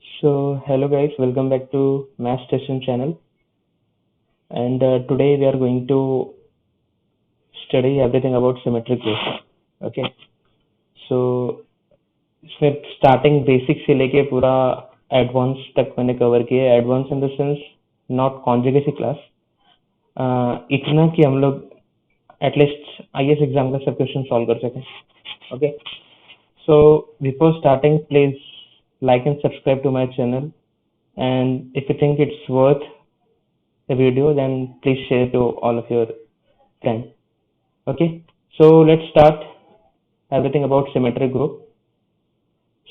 So, hello guys, welcome back to Math Station channel. And today we are going to study everything about symmetric group. Okay, so इसमें starting basic से लेके पूरा advanced तक मैंने cover किया है. Advanced in the sense not conjugacy class. इतना कि हम लोग at least IAS exam का सब question solve कर सकें. Okay, so before starting, please like and subscribe to my channel. And if you think it's worth the video, then please share to all of your friends. Okay, so let's start everything about symmetric group.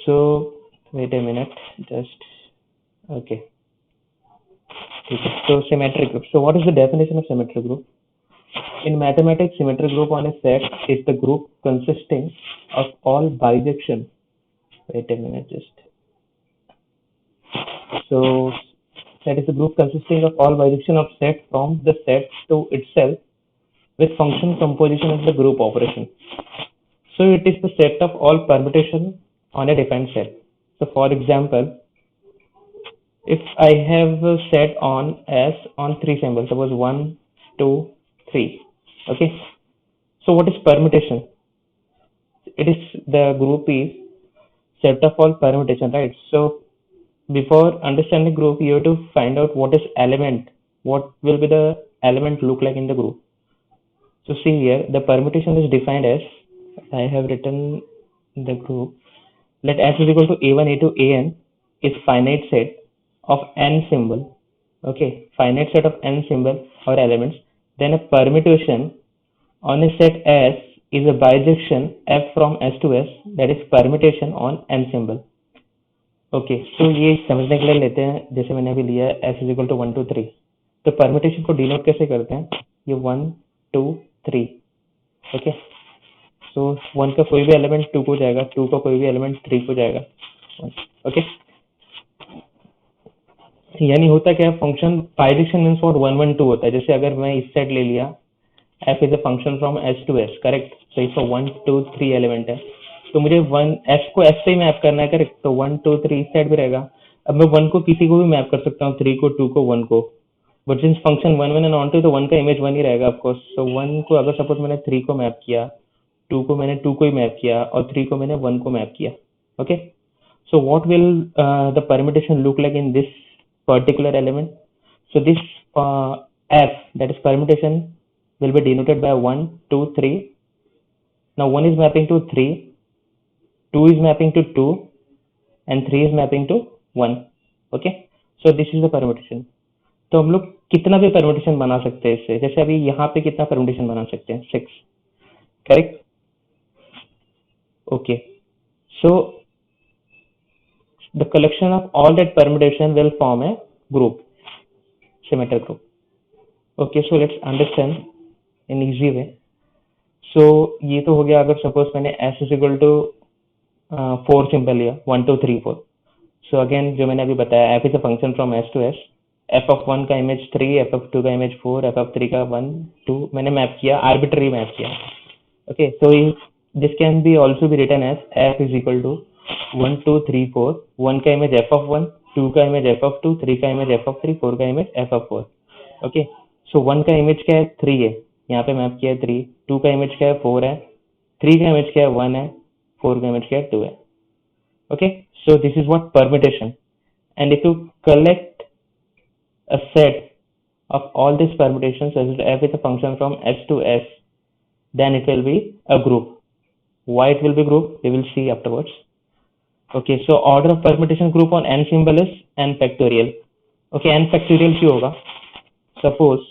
So wait a minute, just okay. So symmetric group. So what is the definition of symmetric group? In mathematics, symmetric group on a set is the group consisting of all bijection. Wait a minute, just so set is the group consisting of all bijection of set from the set to itself with function composition as the group operation. So it is the set of all permutation on a defined set. So for example, if I have a set on S on three symbols, suppose 1, 2, 3. Okay. So what is permutation? It is the group is set of all permutation, right? So before understanding group, you have to find out what is element. What will be the element look like in the group? So see here, the permutation is defined as, I have written the group. Let S is equal to A1, A2, AN is finite set of n symbol. Okay, finite set of n symbol or elements. Then a permutation on a set S is a bijection F from S to S, that is permutation on n symbol. Okay so ये समझने के लिए लेते हैं, जैसे मैंने अभी लिया S is equal to 1 2 3. तो परमिटेशन को डिनोट कैसे करते हैं? ये 1 2 3. ओके सो 1 का कोई भी एलिमेंट 2 को जाएगा, 2 का कोई भी एलिमेंट 3 को जाएगा. ओके यानी होता क्या है, फंक्शन बाइजेक्शन मींस व्हाट 1 1 2 होता है. जैसे अगर मैं इस सेट ले लिया, f is a function from S to S, correct. तो इसका 1 2 3 एलिमेंट है, तो मुझे 1 f को s से ही मैप करना है, करेक्ट. तो 1 2 3 इस साइड भी रहेगा. अब मैं 1 को किसी को भी मैप कर सकता हूँ, 3 को 2 को 1 को, but since function 1 1 and onto, तो 1 का इमेज 1 ही रहेगा ऑफ कोर्स. सो 1 को अगर सपोज मैंने 3 को मैप किया, 2 को मैंने 2 को ही मैप किया, और 3 को मैंने 1 को मैप किया. Okay so what will the permutation look like in this particular element? So this f, that is permutation, will be denoted by 1 2 3. Now 1 is mapping to 3, 2 is mapping to 2, and 3 is mapping to 1. Okay, so this is the permutation. तो हम लोग कितना भी permutation बना सकते हैं इससे. जैसे अभी यहाँ पे कितना permutation बना सकते हैं? 6, correct. Okay so the collection of all that permutation will form a group, symmetric group. Okay, so let's understand in easy way. So ये तो हो गया अगर सपोज मैंने S is equal to 4 symbol लिया, 1 2 3 4. सो अगेन जो मैंने अभी बताया, f is a function from S to S. f of 1 का इमेज 3, f of 2 का इमेज 4, f of 3 का 1 2 मैंने मैप किया, आर्बिट्ररी मैप किया. Okay so this can be also be written as f is equal to 1 2 3 4. 1 का image f of 1, 2 का image f of 2, 3 का image f of 3, 4 का image f of 4. Okay so 1 का image क्या है? 3 है, यहाँ पे मैप किया है 3. 2 का इमेज क्या है? 4 है. 3 का इमेज क्या है? 1 है. 4 का इमेज क्या है? 2 है. Okay so this is what permutation. And if you collect a set of all these permutations as f is a function from S to S, then it will be a group. Why it will be group, we will see afterwards. Okay, so order of permutation group on n symbol is n factorial. Okay, n factorial क्यों होगा? Suppose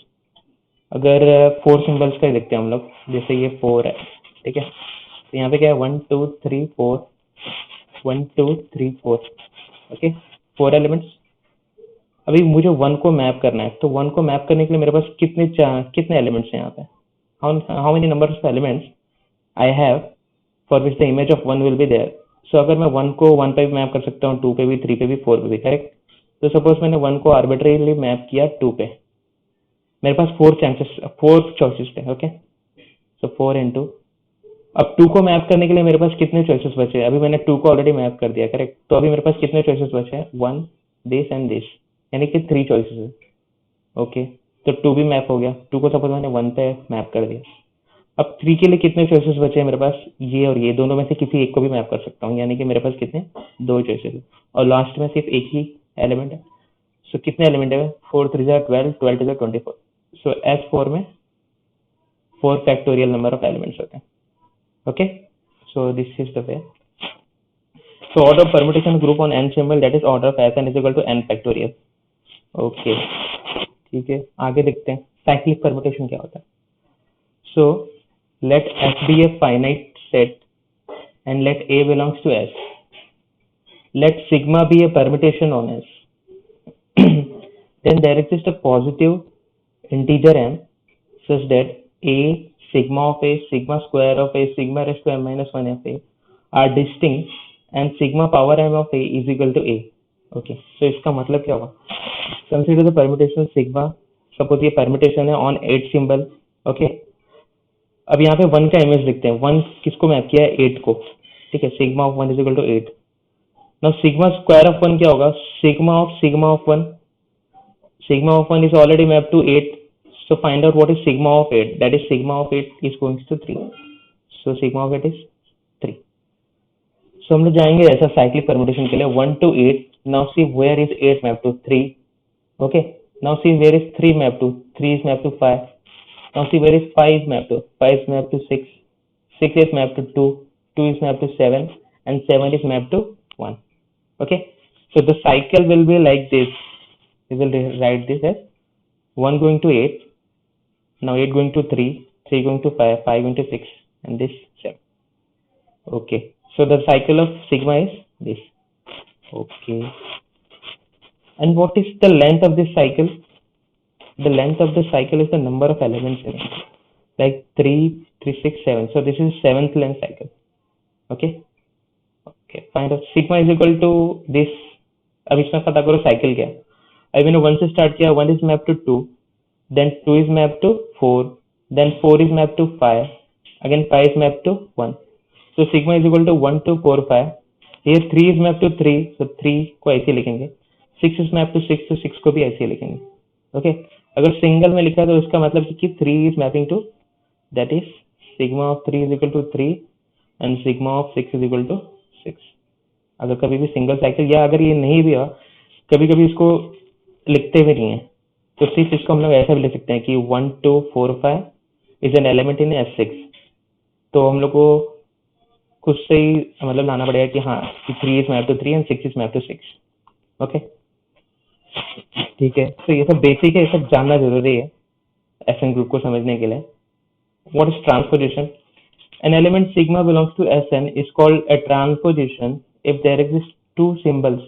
अगर 4 symbols का देखते हैं हम लोग, जैसे ये 4 है, ठीक है. तो यहाँ पे क्या है? 1 2 3 4, 1 2 3 4. Okay 4 elements. अभी मुझे 1 को मैप करना है, तो 1 को मैप करने के लिए मेरे पास कितने एलिमेंट्स हैं यहाँ पे? How many number of elements I have for which the image of 1 will be there. So अगर मैं 1 को 1 पे भी मैप कर सकता हूँ, 2 पे भी, 3 पे भी, 4 पे भी, करेक्ट. तो सपोज मैंने 1 को आर्बिट्रेरीली मैप किया 2 पे, मेरे पास 4 चॉइसेस थे. ओके सो 4 इंटू अब 2 को मैप करने के लिए मेरे पास कितने चॉइसेस बचे? अभी मैंने 2 को ऑलरेडी मैप कर दिया, करेक्ट? तो अभी मेरे पास कितने चॉइसेस बचे हैं? 1, दिस एंड दिस, यानी कि 3 चॉइसेस है। ओके, तो 2 भी मैप हो गया। 2 को सपोज मैंने 1 पे मैप कर दिया। अब 3 के लिए कितने चॉइसेस बचे हैं मेरे पास? ये और ये दोनों में से किसी एक को भी मैप कर सकता हूँ, यानी कि मेरे पास कितने? 2 चॉइसेस है और लास्ट में सिर्फ एक ही एलिमेंट है। सो कितने एलिमेंट है? 4 3 जा 12, 12 2 जा 24। सो S4 में 4 फैक्टोरियल नंबर ऑफ एलिमेंट्स होते हैं। Okay, so this is the way. So order of permutation group on n symbol, that is order of Sn is equal to n factorial. Okay, ठीक है, आगे देखते हैं साइक्लिक परमुटेशन क्या होता है। So late S be a finite set and let A belongs to S. Let sigma be a permutation on S. Then there exists a positive integer m such that A, sigma of A, sigma square of A, sigma raised to m minus 1 of A are distinct and sigma power m of A is equal to A. Okay, so इसका मतलब क्या होगा? Consider the permutation sigma, suppose ये permutation है on 8 symbol. Okay, अब यहाँ पे 1 का इमेज लिखते हैं। 1 किसको मैप किया है? 8 को। ठीक है, sigma of 1 is equal to 8। Now sigma square of 1 क्या होगा? Sigma of 1, sigma of 1 is already mapped to 8, so find out what is sigma of 8, that is sigma of 8 is going to 3, so sigma of 8 is 3. So हम लोग जाएंगे ऐसा cyclic permutation के लिए 1 to 8. now see where is 8 mapped to 3. okay, now see where is 3 mapped to? 3 is mapped to 5. now see where is 5 mapped to? 5 is mapped to 6, 6 is mapped to 2, 2 is mapped to 7, and 7 is mapped to 1. okay, so the cycle will be like this. We will write this as 1 going to 8, now 8 going to 3, 3 going to 5, 5 going to 6, and this 7. Okay, so the cycle of sigma is this. Okay, and what is the length of this cycle? The length of the cycle is the number of elements in it, like 3, 3, 6, 7. So this is 7th length cycle. Okay, okay, find out sigma is equal to this. अब इसमें पता करो cycle क्या है। अभी मैंने 1 से start किया, 1 is mapped to 2, then 2 is mapped to 4, then 4 is mapped to 5, again 5 is mapped to 1. So sigma is equal to 1 2 4 5. Here 3 is mapped to 3, so 3 को ऐसे लिखेंगे। 6 is mapped to 6, तो 6 को भी ऐसे लिखेंगे। ओके, अगर सिंगल में लिखा तो इसका मतलब कि 3 is mapping to, that is sigma of 3 is equal to 3 and sigma of 6 is equal to 6. अगर कभी भी सिंगल साइकिल या अगर ये नहीं भी हो, कभी कभी इसको लिखते भी नहीं है, तो सिर्फ इसको हम लोग ऐसा भी लिख सकते हैं कि 1 2 4 5 is an element in S6। तो हम लोग को खुद से ही मतलब लाना पड़ेगा कि हाँ कि 3 is map to 3 and 6 is map to 6। Okay, ठीक है, तो ये सब बेसिक है, ये सब जानना जरूरी है Sn ग्रुप को समझने के लिए। What is transposition? An element sigma belongs to Sn is called a transposition if there exist two symbols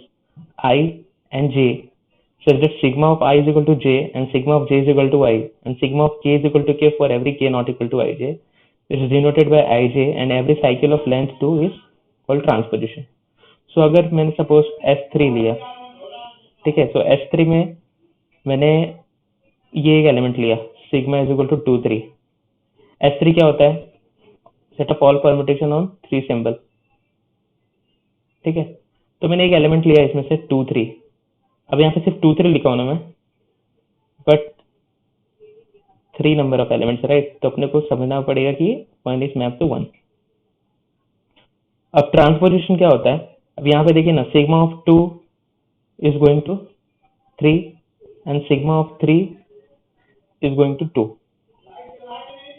I and j such that sigma of I is equal to j and sigma of j is equal to I and sigma of k is equal to k for every k not equal to ij. This is denoted by ij and every cycle of length 2 is called transposition. So अगर मैंने suppose S3 लिया, ठीक है, so S3 में मैंने ये एक element लिया sigma is equal to 2 3. S3 क्या होता है? Set up all permutation on 3 symbol. ठीक है, तो मैंने एक एलिमेंट लिया इसमें से 2 3। अब यहाँ पे सिर्फ 2 3 लिखा हूं ना मैं, but 3 number of elements, right? तो अपने को समझना पड़ेगा कि 1 इज मैप टू 1। अब ट्रांसपोजिशन क्या होता है? अब यहाँ पे देखिए ना, sigma of 2 is going to 3 and sigma of 3 is going to 2।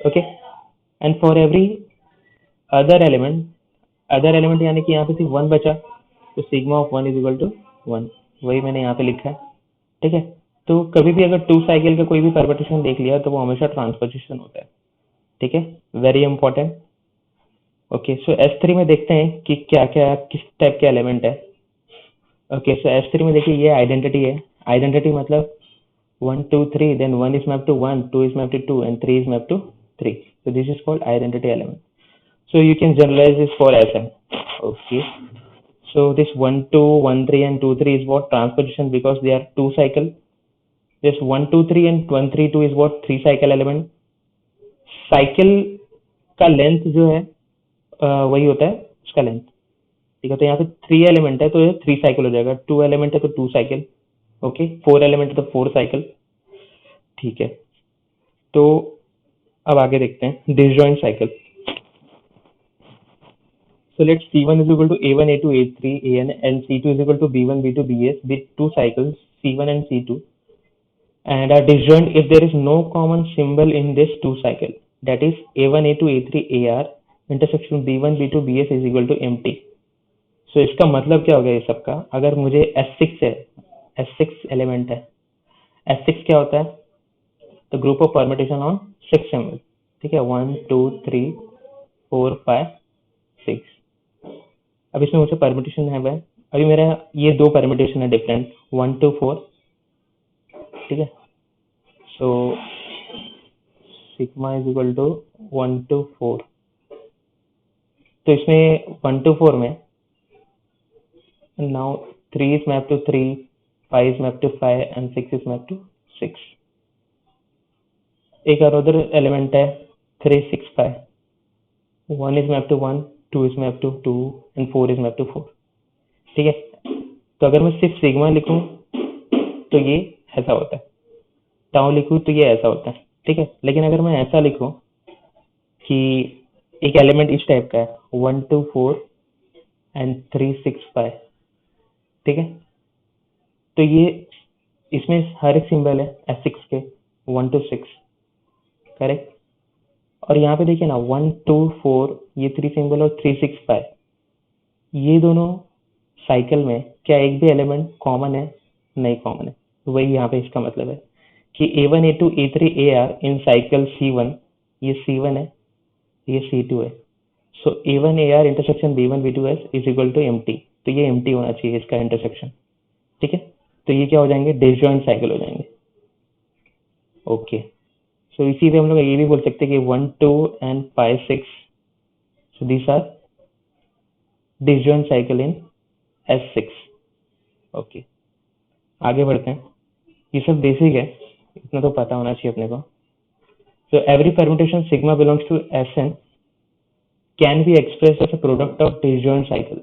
Okay, and for every other element यानी कि यहाँ पे सिर्फ 1 बचा, तो sigma of 1 is equal to 1, वही मैंने यहाँ पे लिखा है। ठीक है, तो कभी भी अगर 2 साइकिल का कोई भी परम्यूटेशन देख लिया तो वो हमेशा ट्रांसपोजिशन होता है। ठीक है, वेरी इंपॉर्टेंट। ओके, सो S3 में देखते हैं कि क्या क्या किस टाइप के एलिमेंट है। ओके, सो S3 में देखिए ये आइडेंटिटी है। आइडेंटिटी मतलब 1 2 3, then 1 is mapped to 1, 2 is mapped to 2 and 3 is mapped to 3. So this is called identity element. So you can generalize this for Sn. Okay, so this 1 2 1 3 and 2 3 is what transposition because they are 2 cycle. This 1 2 3 and 1 3 2 is what 3 cycle element. Cycle का length जो है वही होता है उसका length. ठीक है, तो यहाँ पे 3 एलिमेंट है तो ये 3 साइकिल हो जाएगा, 2 एलिमेंट है तो 2 साइकिल, ओके, 4 एलिमेंट है तो 4 साइकिल। ठीक है, तो अब आगे देखते हैं disjoint cycle. So let C1 is equal to A1, A2, A3, AN, and C2 is equal to B1, B2, BS with two cycles C1 and C2, and are disjoint if there is no common symbol in this two cycle. That is A1, A2, A3, AR intersection B1, B2, BS is equal to empty. So इसका मतलब क्या हो गया ये सबका? अगर मुझे S6 है, S6 एलिमेंट है, S6 क्या होता है? The group of permutation on 6 symbol. ठीक है, 1 2 3 4 5 6। अब इसमें मुझे परमिटेशन है वह, अभी मेरा ये दो परमिटेशन है डिफरेंट, 1 to 4। ठीक है, so sigma is equal to 1 to 4। तो इसमें 1 to 4 में now 3 is mapped to 3, 5 is mapped to 5 and 6 is mapped to 6। एक और उधर एलिमेंट है 3 6 5, 1 is mapped to 1, 2 is mapped to 2 and 4 is mapped to 4। ठीक है, तो अगर मैं सिर्फ सिग्मा लिखूं तो ये ऐसा होता है, टाउ लिखूं तो ये ऐसा होता है। ठीक है, लेकिन अगर मैं ऐसा लिखूं कि एक एलिमेंट इस टाइप का है 1 2 4 एंड 3 6 5। ठीक है, तो ये इसमें हर एक सिंबल है S6 के 1 to 6, करेक्ट। और यहाँ पे देखिए ना 1 2 4 ये 3 सिंबल और 3 6 5, ये दोनों साइकिल में क्या एक भी एलिमेंट कॉमन है? नहीं कॉमन है। वही यहाँ पे इसका मतलब है कि A1 A2 A3 AR in cycle C1, ये C1 है, ये C2 है। So A1 AR intersection B1 B2S is equal to empty. तो ये एम्प्टी होना चाहिए इसका इंटरसेक्शन। ठीक है, तो ये क्या हो जाएंगे? डिसजॉइंट साइकिल हो जाएंगे। ओके, सो इसी पे हम लोग ये भी बोल सकते हैं कि 1 2 and 5 6, so this are disjoint cycle in S6। ओके, आगे बढ़ते हैं। ये सब बेसिक है, इतना तो पता होना चाहिए अपने को। So every permutation sigma belongs to Sn can be express as a product of disjoint cycle.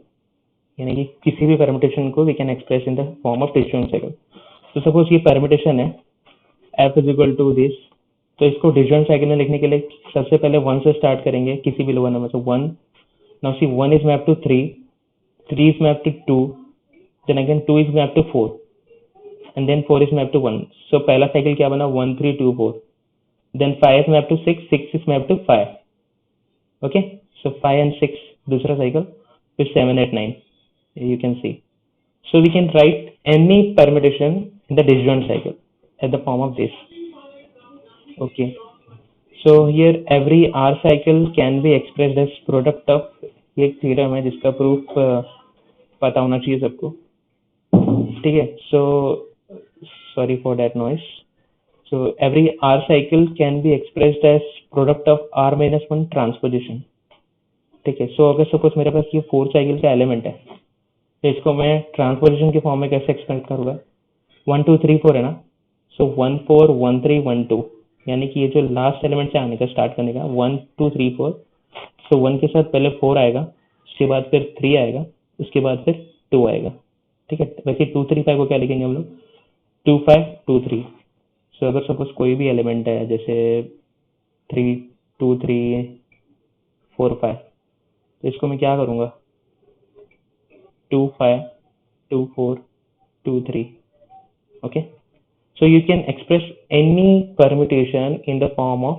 यानी कि किसी भी परम्यूटेशन को we can express in the form of disjoint cycle. तो सपोज ये परम्यूटेशन है f is equal to this, तो इसको डिसजॉइंट साइकिल में लिखने के लिए सबसे पहले 1 से स्टार्ट करेंगे, किसी भी लोअर नंबर से 1। Now see 1 is map to 3, 3 is mapped to 2, then again 2 is mapped to 4, and then 4 is mapped to 1। So पहला साइकिल क्या बना? 1 3 2 4। Then 5 is mapped to 6, 6 is mapped to 5। Okay, so 5 and 6 दूसरा cycle, फिर 7 8 9 you can see। So we can write any permutation in the disjoint cycle at the form of this। Okay, so here every R cycle can be expressed as product of, एक theorem है जिसका proof पता होना चाहिए सबको। ठीक है, so sorry for that noise. So every R cycle can be expressed as product of R-1 transposition. ठीक है, सो अगर सपोज मेरे पास ये 4 साइकिल का एलिमेंट है तो इसको मैं ट्रांसपोजिशन के फॉर्म में कैसे एक्सप्रेस करूंगा? 1 2 3 4 है ना, सो 1 4 1 3 1 2, यानी कि ये जो लास्ट एलिमेंट से आने का स्टार्ट करने का 1 2 3 4। सो 1 के साथ पहले 4 आएगा, उसके बाद फिर 3 आएगा, उसके बाद फिर 2 आएगा। ठीक है, वैसे 2 3 5 को क्या लिखेंगे हम लोग? 2 5 2 3। सो अगर सपोज कोई भी एलिमेंट है जैसे 3 2 3 4 5, तो इसको मैं क्या करूँगा? 2 5 2 4 2 3। Okay, so you can express any permutation in the form of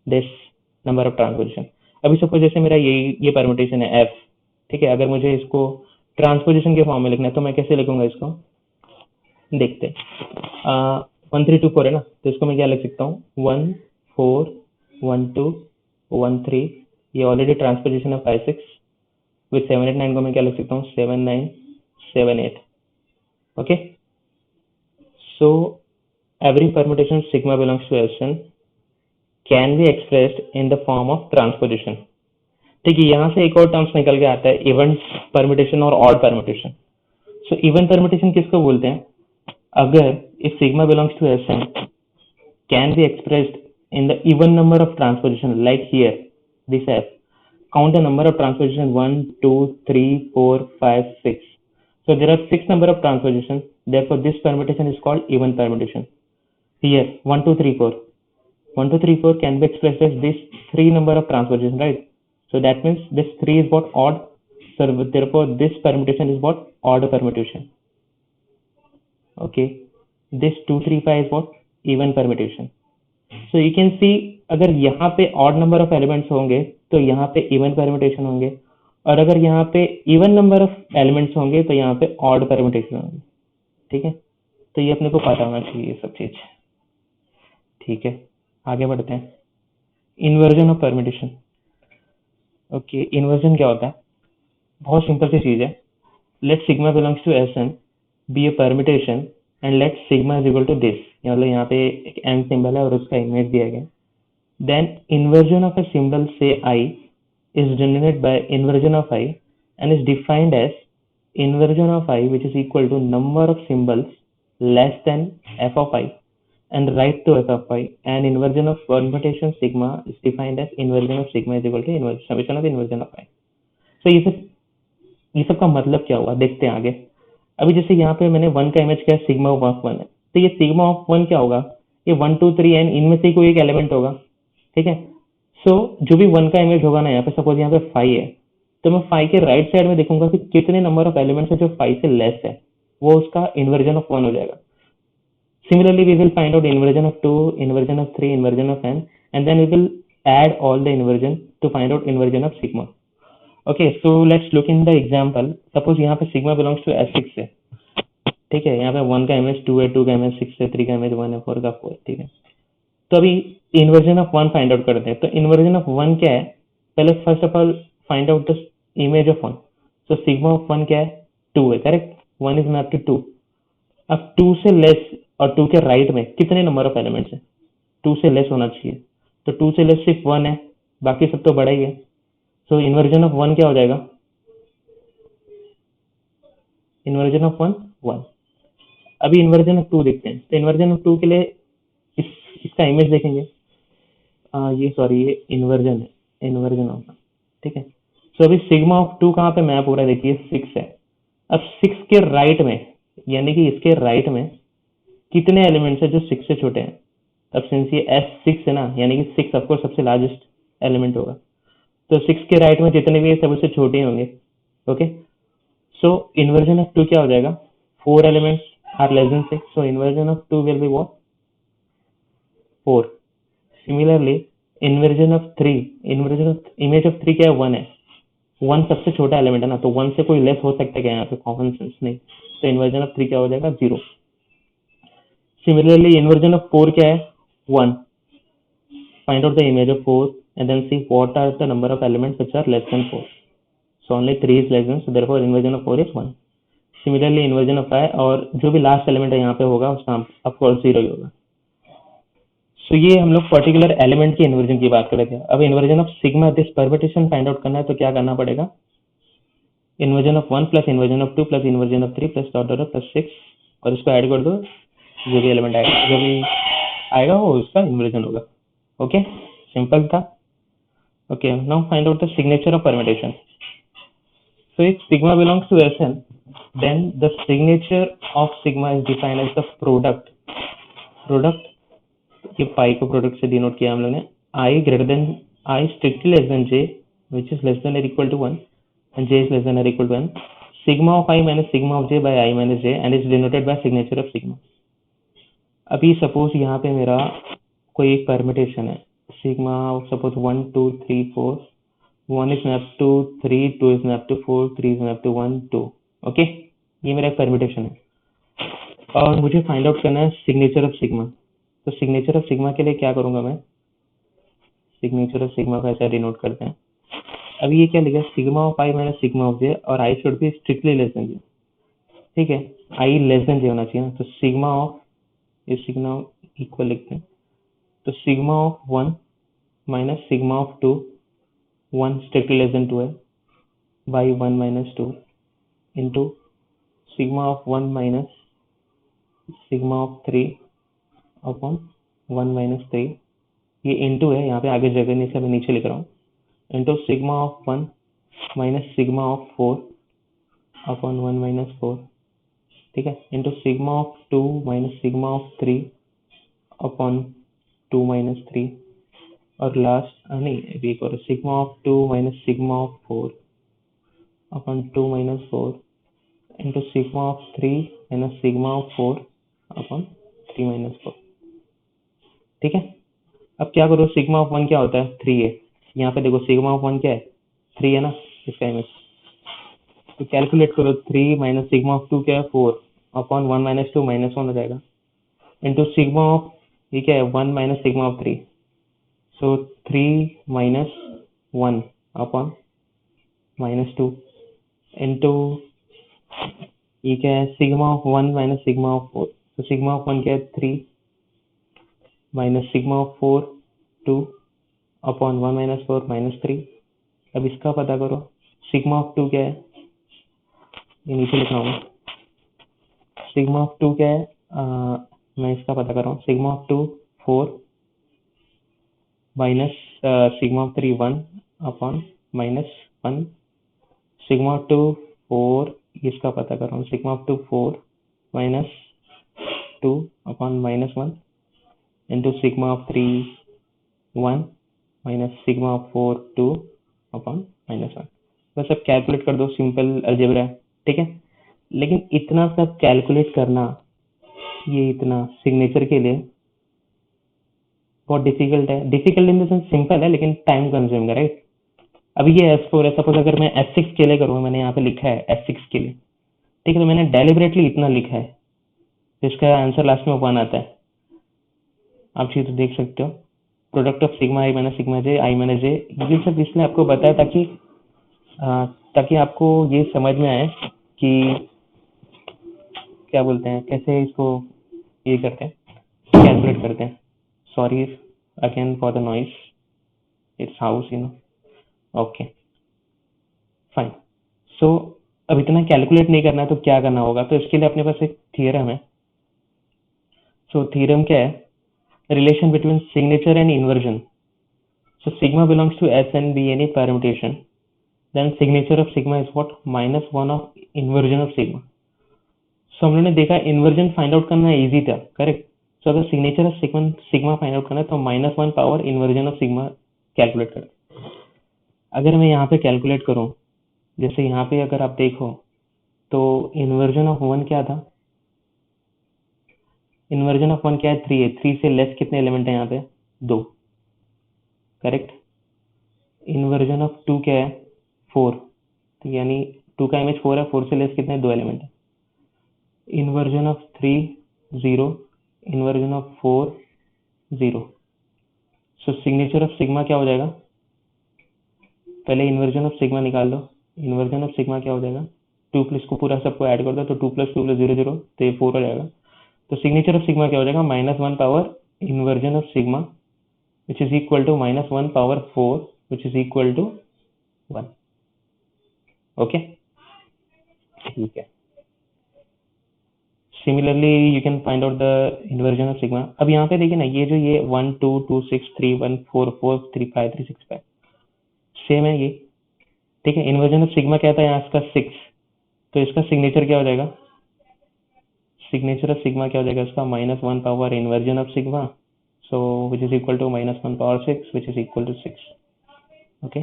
this number of transposition। अभी सपोज जैसे मेरा ये परम्यूटेशन है f। ठीक है, अगर मुझे इसको ट्रांसपोजिशन के फॉर्म में लिखना है तो मैं कैसे लिखूंगा इसको? देखते हैं। 1 3 2 4 है ना, तो इसको मैं क्या लिख सकता हूँ? 1 4 1 2 1 3, ये ऑलरेडी ट्रांसपोजिशन है 5 6। विद 7 8 9 को मैं क्या लिख सकता हूँ? 7 9 7 8। Okay, so every permutation sigma belongs to Sn can be expressed in the form of transposition। ठीक है, यहाँ से एक और टर्म्स निकल के आता है, इवन परम्यूटेशन और odd permutation. So even permutation किसको बोलते हैं? अगर if sigma belongs to Sn can be expressed in the even number of transposition like here this f, count the number of transposition 1, 2, 3, 4, 5, 6. So there are 6 number of transpositions. Therefore, this permutation is called even permutation. Here 1, 2, 3, 4. 1, 2, 3, 4 can be expressed as this 3 number of transpositions, right? So that means this 3 is what odd. So therefore, this permutation is what odd permutation. Okay. This 2, 3, 5 is what even permutation. So you can see अगर यहाँ पे odd number of elements होंगे तो यहाँ पे even permutation होंगे, और अगर यहाँ पे even number of elements होंगे तो यहाँ पे odd permutation होंगे. ठीक है, तो ये अपने को पता होना चाहिए ये सब चीज. ठीक है, आगे बढ़ते हैं. Inversion of permutation. Okay, inversion क्या होता है? बहुत सिंपल सी चीज है. Let sigma belongs to S N be a permutation and let sigma is equal to this. मतलब यहाँ पे एक एन सिंबल है और उसका इमेज दिया गया. Then inversion of a symbol से I is denoted by inversion of I and is defined as inversion of I which is equal to number of symbols less than f of I and right to f of I, and inversion of permutation sigma is defined as inversion of sigma is equal to inversion summation of inversion of I. So ये सब का मतलब क्या हुआ देखते हैं आगे. अभी जैसे यहाँ पे मैंने वन का इमेज किया सिग्मा ऑफ वन है, तो ये सिग्मा ऑफ वन क्या होगा? ये 1, 2, 3 एन इनमें से कोई एक एलिमेंट होगा. ठीक है, सो जो भी वन का इमेज होगा ना, यहाँ पे सपोज यहाँ पे 5 है, तो मैं 5 के राइट साइड में देखूंगा कि कितने नंबर ऑफ एलिमेंट्स है जो 5 से लेस है, वो उसका इन्वर्जन ऑफ 1 हो जाएगा. Similarly we will find out inversion of 2, inversion of 3, inversion of n, and then we will add all the inversion to find out inversion of sigma. Okay, so let's look in the example. Suppose यहाँ पे sigma belongs to S6 है. ठीक है, यहाँ पे 1 का image 2 है, 2 का इमेज 6 है, 3 का इमेज 1 है, 4 का 4. ठीक है, तो अभी इन्वर्जन ऑफ 1 फाइंड आउट करते हैं. तो इन्वर्जन ऑफ 1 क्या है? पहले first of all find out the image of 1. तो सिग्मा ऑफ 1 क्या है? 2 है, करेक्ट. 1 is map to 2. अब 2 से लेस और 2 के राइट में कितने नंबर ऑफ एलिमेंट्स है? 2 से लेस होना चाहिए, तो 2 से लेस सिर्फ 1 है, बाकी सब तो बड़ा ही है. सो इन्वर्जन ऑफ 1 क्या हो जाएगा? Inversion of 1 1. अभी इन्वर्जन ऑफ 2 देखते हैं. तो इन्वर्जन ऑफ 2 के लिए इसका इमेज देखेंगे. ये सॉरी, ये इन्वर्जन है, इन्वर्जन ऑफ. ठीक है, सो अभी सिग्मा ऑफ 2 कहाँ पे मैप हो रहा है? देखिए 6 है. अब 6 के राइट में, यानी कि इसके राइट में कितने एलिमेंट्स है जो 6 से छोटे हैं? अब सिंस ये S6 है ना, यानी कि 6 ऑफकोर्स सबसे लार्जेस्ट एलिमेंट होगा, तो 6 के राइट में जितने भी है सब उससे छोटे ही होंगे. ओके, सो इन्वर्जन ऑफ 2 क्या हो जाएगा? 4 elements are less than 6, so inversion of 2 will be what? 4. Similarly, inversion of 3, inversion of image of 3 क्या है? 1 है. 1 सबसे छोटा एलिमेंट है ना, तो 1 से कोई लेस हो सकता है क्या? यहाँ पे कॉमन सेंस नहीं. तो इन्वर्जन ऑफ 3 क्या हो जाएगा? 0. Similarly, inversion of 4 क्या है? 1. Find out the image of 4 and then see what are the number of elements which are less than 4. So only 3 is less than, so therefore inversion of 4 is 1. Similarly, inversion of 5, और जो भी last element है यहाँ पे होगा उसका of course 0 ही होगा. तो ये हम लोग पर्टिकुलर एलिमेंट के इन्वर्जन की बात कर रहे थे. अब inversion of sigma this permutation find out करना है, तो क्या करना पड़ेगा? Inversion of 1 plus inversion of 2 plus inversion of 3 plus dot dot plus 6, और इसको ऐड कर दो. जो भी एलिमेंट आएगा, जो भी आएगा वो उसका इन्वर्जन होगा. ओके, सिंपल था. Okay, now find out the signature of permutation. So if sigma belongs to Sn, then the signature of sigma is defined as the product. ये पाई को प्रोडक्ट से डिनोट किया हम लोग ने. I greater than I strictly less than J which is less than और equal to 1 and J is less than और equal to 1. Sigma of I minus sigma of J by I minus J and is denoted by signature of sigma. अभी suppose यहाँ पे मेरा कोई एक permutation है, sigma suppose 1, 2, 3, 4. 1 is map to 3, 2 is map to 4, 3 is map to 1, 2. Okay, ये मेरा एक परम्यूटेशन है और मुझे फाइंड आउट करना है सिग्नेचर ऑफ सिग्मा. तो सिग्नेचर ऑफ सिग्मा के लिए क्या करूंगा मैं? सिग्नेचर ऑफ सिग्मा को ऐसा डिनोट करते हैं. अभी ये क्या लिखा? Sigma of I minus sigma of J, और I should be strictly less than J. ठीक है, आई लेस देन जे होना चाहिए ना, तो सिग्मा ऑफ, ये सिग्मा इक्वल लिखते हैं, तो sigma of 1 minus sigma of 2, 1 strictly less then 2 है, by 1 minus 2 into sigma of 1 minus sigma of 3 upon 1 minus 3. ये इंटू है, यहाँ पे आगे जगह नहीं, इसलिए मैं नीचे लिख रहा हूँ. Into sigma of 1 minus sigma of 4 upon 1 minus 4, ठीक है, into sigma of 2 minus sigma of 3 upon 2 minus 3, और लास्ट नहीं अभी एक और sigma of 2 minus sigma of 4 upon 2 minus 4 into sigma of 3 minus sigma of 4 upon 3 minus 4, ठीक है। अब क्या करो, सिग्मा ऑफ 1 क्या होता है, 3 है। यहाँ पे देखो सिग्मा ऑफ 1 क्या है, 3 है ना, इसका इमेज। तो कैलकुलेट करो, 3 माइनस सिग्मा ऑफ 2 क्या है, 4 अपॉन 1 माइनस 2 माइनस 1 हो जाएगा, इंटू सिग्मा ऑफ ये क्या है, 1 minus sigma of 3, so 3 minus 1 upon minus 2 into ये क्या है, sigma of 1 minus sigma of 4, तो सिग्मा ऑफ 1 क्या है, 3 minus sigma of 4 2 upon 1 minus 4 minus 3। अब इसका पता करो, सिग्मा ऑफ 2 क्या है, ये नीचे लिख रहा हूँ, सिग्मा ऑफ 2 क्या है, मैं इसका पता कर रहा हूँ, sigma of 2 4 minus sigma of 3 1 upon minus 1, sigma of 2 4, इसका पता कर रहा हूँ, sigma of 2 4 minus 2 upon minus 1 into sigma of 3 1 minus sigma of 4 2 upon minus 1। बस अब कैलकुलेट कर दो, सिंपल अलजेब्रा है, ठीक है। लेकिन इतना सब कैलकुलेट करना, ये इतना सिग्नेचर के लिए बहुत डिफिकल्ट है। Difficult in the sense simple है, लेकिन टाइम कंज्यूमिंग है, राइट। अभी ये S4 है, सपोज अगर मैं S6 के लिए करूँ, मैंने यहाँ पे लिखा है S6 के लिए, ठीक है, तो मैंने डेलिबरेटली इतना लिखा है, तो इसका आंसर लास्ट में 1 आता है। आप चीज तो देख सकते हो, product of sigma I minus sigma J I minus J, ये सब इसलिए आपको बताया ताकि आपको ये समझ में आए कि क्या बोलते हैं, कैसे इसको ये करते हैं, कैलकुलेट करते हैं। Sorry again for the noise, it's house okay fine. So अब इतना कैलकुलेट नहीं करना है तो क्या करना होगा, तो इसके लिए अपने पास एक थियरम है। सो थ्योरम क्या है, relation between signature and inversion. So sigma belongs to S and be any permutation, then signature of sigma is what, -1 of inversion of sigma. So हम लोगों ने देखा इन्वर्जन फाइंड आउट करना इजी था, correct. So अगर signature of sigma find out करना है तो -1 power inversion of sigma calculate कर। अगर मैं यहाँ पे कैलकुलेट करूँ, जैसे यहाँ पे अगर आप देखो तो इन्वर्जन ऑफ 1 क्या था, इन्वर्जन ऑफ 1 क्या है, 3 है। 3 से लेस कितने एलिमेंट है यहाँ पे, 2, करेक्ट। इन्वर्जन ऑफ 2 क्या है, 4, तो यानी 2 का इमेज 4 है, 4 से लेस कितने, 2 एलिमेंट है। Inversion of 3 0, inversion of 4 0। So signature of sigma क्या हो जाएगा, पहले इन्वर्जन ऑफ सिग्मा निकाल लो। इन्वर्जन ऑफ सिग्मा क्या हो जाएगा, 2 प्लस को पूरा सबको ऐड कर दो तो 2 प्लस 2 प्लस 0 0, तो ये 4 हो जाएगा। तो सिग्नेचर ऑफ सिग्मा क्या हो जाएगा, -1 power inversion of sigma which is equal to -1 power 4 which is equal to 1। Okay ठीक है। Similarly you can find out the inversion of sigma. अब यहाँ पे देखिए ना, ये जो ये 1 2 2 6 3 1 4 4 3 5 3 6 5 सेम है ये, ठीक है। इन्वर्जन ऑफ सिग्मा क्या था यहाँ, इसका 6, तो इसका सिग्नेचर क्या हो जाएगा, सिग्नेचर ऑफ सिग्मा क्या हो जाएगा इसका, -1 power inversion of sigma, so which is equal to -1 power 6 which is equal to 6। Okay,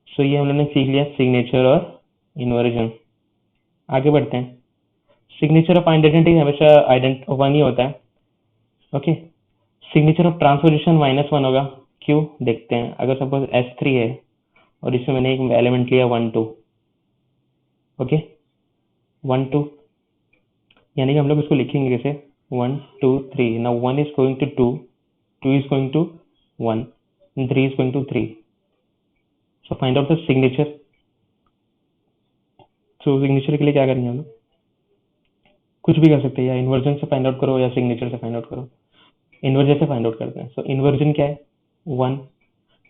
so ये हम लोगों ने सीख लिया सिग्नेचर और इन्वर्जन। आगे बढ़ते हैं। सिग्नेचर ऑफ आइडेंटिटी हमेशा वन ही होता है, ओके। सिग्नेचर ऑफ ट्रांसपोजिशन -1 होगा, क्यों देखते हैं। अगर सपोज S3 है और इसमें मैंने एक एलिमेंट लिया 1 2, ओके 1 2, यानी कि हम लोग इसको लिखेंगे जैसे 1 2 3। Now 1 is going to 2, 2 is going to 1, 3 is going to 3। So find out the signature. So signature के लिए क्या करेंगे हम लोग, कुछ भी कर सकते हैं, या इन्वर्जन से फाइंड आउट करो या सिग्नेचर से फाइंड आउट करो। इन्वर्जन से फाइंड आउट करते हैं। सो इन्वर्जन क्या है, 1।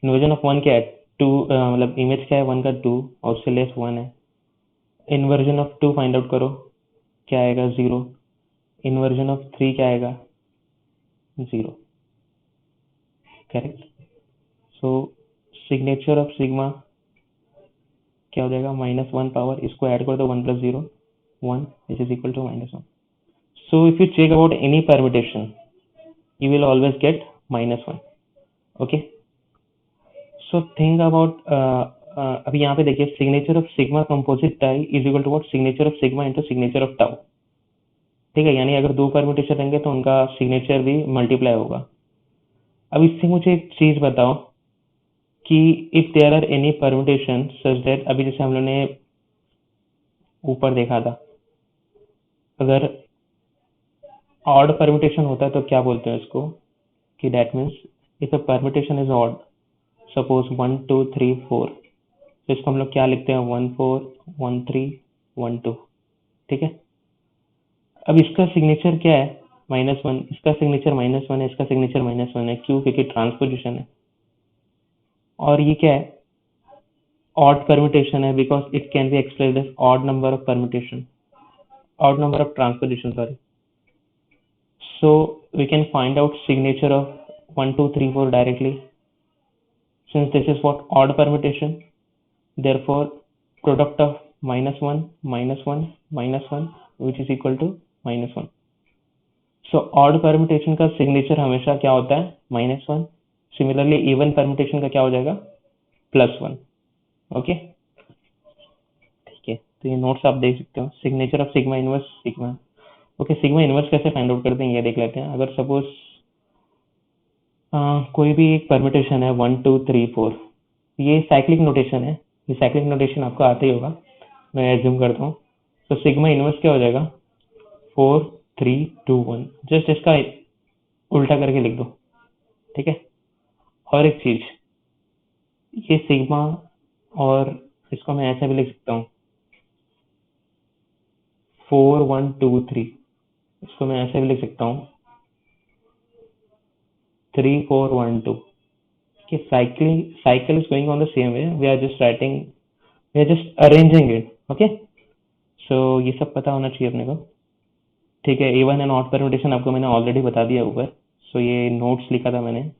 इन्वर्जन ऑफ 1 क्या है, 2, मतलब इमेज क्या है 1 का 2 और उससे लेस 1 है। इन्वर्जन ऑफ 2 फाइंड आउट करो, क्या आएगा 0। इन्वर्जन ऑफ 3 क्या आएगा 0, correct. So signature of sigma क्या हो जाएगा, -1 पावर, इसको ऐड कर दो 1 + 0 1 which is equal to -1. So if you check about any permutation, you will always get -1. Okay. So think about अभी यहाँ पे देखिए signature of sigma composite tau is equal to what, signature of sigma into signature of tau. ठीक है, यानी अगर दो permutation रहेंगे तो उनका सिग्नेचर भी मल्टीप्लाई होगा. अब इससे मुझे एक चीज बताओ कि if there are any permutation such that, अभी जैसे हम लोग ने ऊपर देखा था, अगर ऑड परम्यूटेशन होता है तो क्या बोलते हैं इसको, कि that means if a permutation is odd, suppose 1 2 3 4, तो इसको हम लोग क्या लिखते हैं, 1 4 1 3 1 2. ठीक है, अब इसका सिग्नेचर क्या है, -1, इसका सिग्नेचर -1 है, इसका सिग्नेचर -1 है. क्यों? क्योंकि ट्रांसपोजिशन है. और ये क्या है, ऑड परम्यूटेशन है, because it can be expressed as odd number of permutation, odd number of transposition, sorry. So we can find out signature of 1 2 3 4 directly, since this is what odd permutation. Therefore product of -1 -1 -1 which is equal to -1. So odd permutation का signature हमेशा क्या होता है, -1. Similarly even permutation का क्या हो जाएगा, +1. Okay, ठीक है. तो ये नोट्स आप देख सकते हो, signature of sigma inverse sigma. Okay, sigma inverse कैसे फाइंड आउट करते हैं ये देख लेते हैं. अगर सपोज कोई भी एक परम्यूटेशन है 1 2 3 4, ये साइक्लिक नोटेशन है, ये साइक्लिक नोटेशन आपको आता ही होगा, मैं एज्यूम करता हूँ. तो सिग्मा इनवर्स क्या हो जाएगा, 4 3 2 1. जस्ट इसका उल्टा करके लिख दो. ठीक है, और एक चीज, ये सिग्मा, और इसको मैं ऐसे भी लिख सकता हूँ 4 1 2 3, इसको मैं ऐसे भी लिख सकता हूँ 3 4 1 2. cycle is going on the same way, we are just arranging it. Okay, so ये सब पता होना चाहिए अपने को. ठीक है, इवन एंड ऑड परम्यूटेशन आपको मैंने ऑलरेडी बता दिया ऊपर. सो ये नोट्स लिखा था मैंने.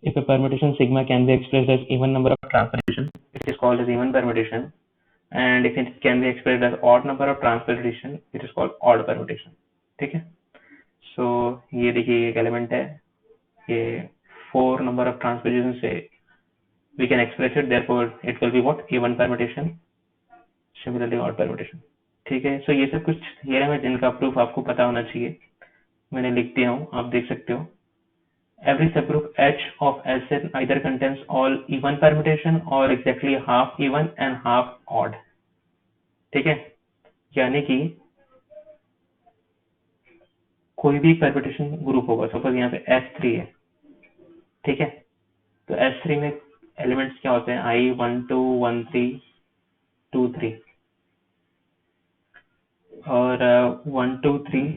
If a permutation sigma can be expressed as even number of transposition, it is called as even permutation, and if it can be expressed as odd number of transposition, it is called odd permutation. ठीक है, सो ये देखिए एक element है, ये 4 number of transposition से we can express it, therefore it will be what, even permutation, similarly odd permutation. ठीक है, सो ये सब कुछ थियरम है जिनका प्रूफ आपको पता होना चाहिए. मैंने लिख दिया हूँ, आप देख सकते हो. Every subgroup H of Sn either contains all even permutation or exactly half even and half odd. ठीक है, यानी कि कोई भी परम्यूटेशन ग्रुप होगा, सपोज यहाँ पे S3 है. ठीक है, तो S3 में एलिमेंट्स क्या होते हैं, I 1 2 1 3 2 3, और 1 2 3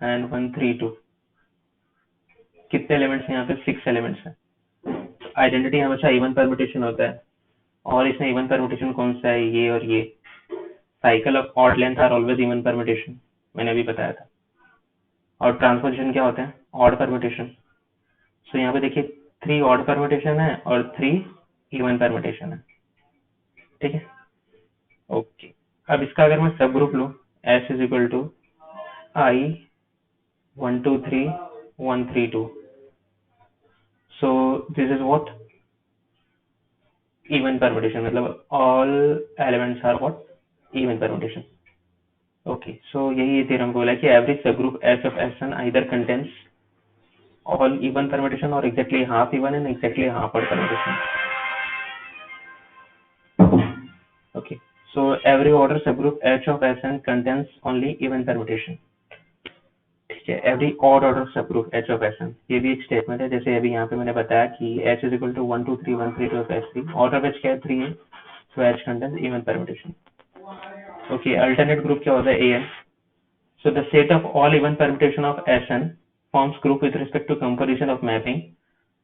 एंड 1 3 2. कितने एलिमेंट्स हैं यहाँ पे, 6 एलिमेंट्स हैं. आइडेंटिटी हमेशा इवन परम्यूटेशन होता है, और इसमें इवन परम्यूटेशन कौन सा है, ये और ये. Cycle of odd length are always even permutation, मैंने अभी बताया था. और ट्रांसपोजिशन क्या होता है, ऑड परम्यूटेशन. सो यहाँ पे देखिए 3 ऑड परम्यूटेशन है और 3 इवन परम्यूटेशन है. ठीक है, ओके. अब इसका अगर मैं सब ग्रुप लूँ, S is equal to I 1 2 3 1 3 2. So this is what, even permutation, मतलब all elements are what, even permutation. Okay, so यही theorem बोला है कि every subgroup S of Sn either contains all even permutation or exactly half even and exactly half odd permutation. Okay, so every order subgroup H of Sn contains only even permutation. ठीक है, every odd order subgroup H of Sn, ये भी एक statement है. जैसे अभी यहाँ पे मैंने बताया कि H is equal to 1 2 3 1 3 2 of S3, order of H क्या है, 3 है, so H contains even permutation. Okay, alternate group क्या होता है, AN. So the set of all even permutation of Sn forms group with respect to composition of mapping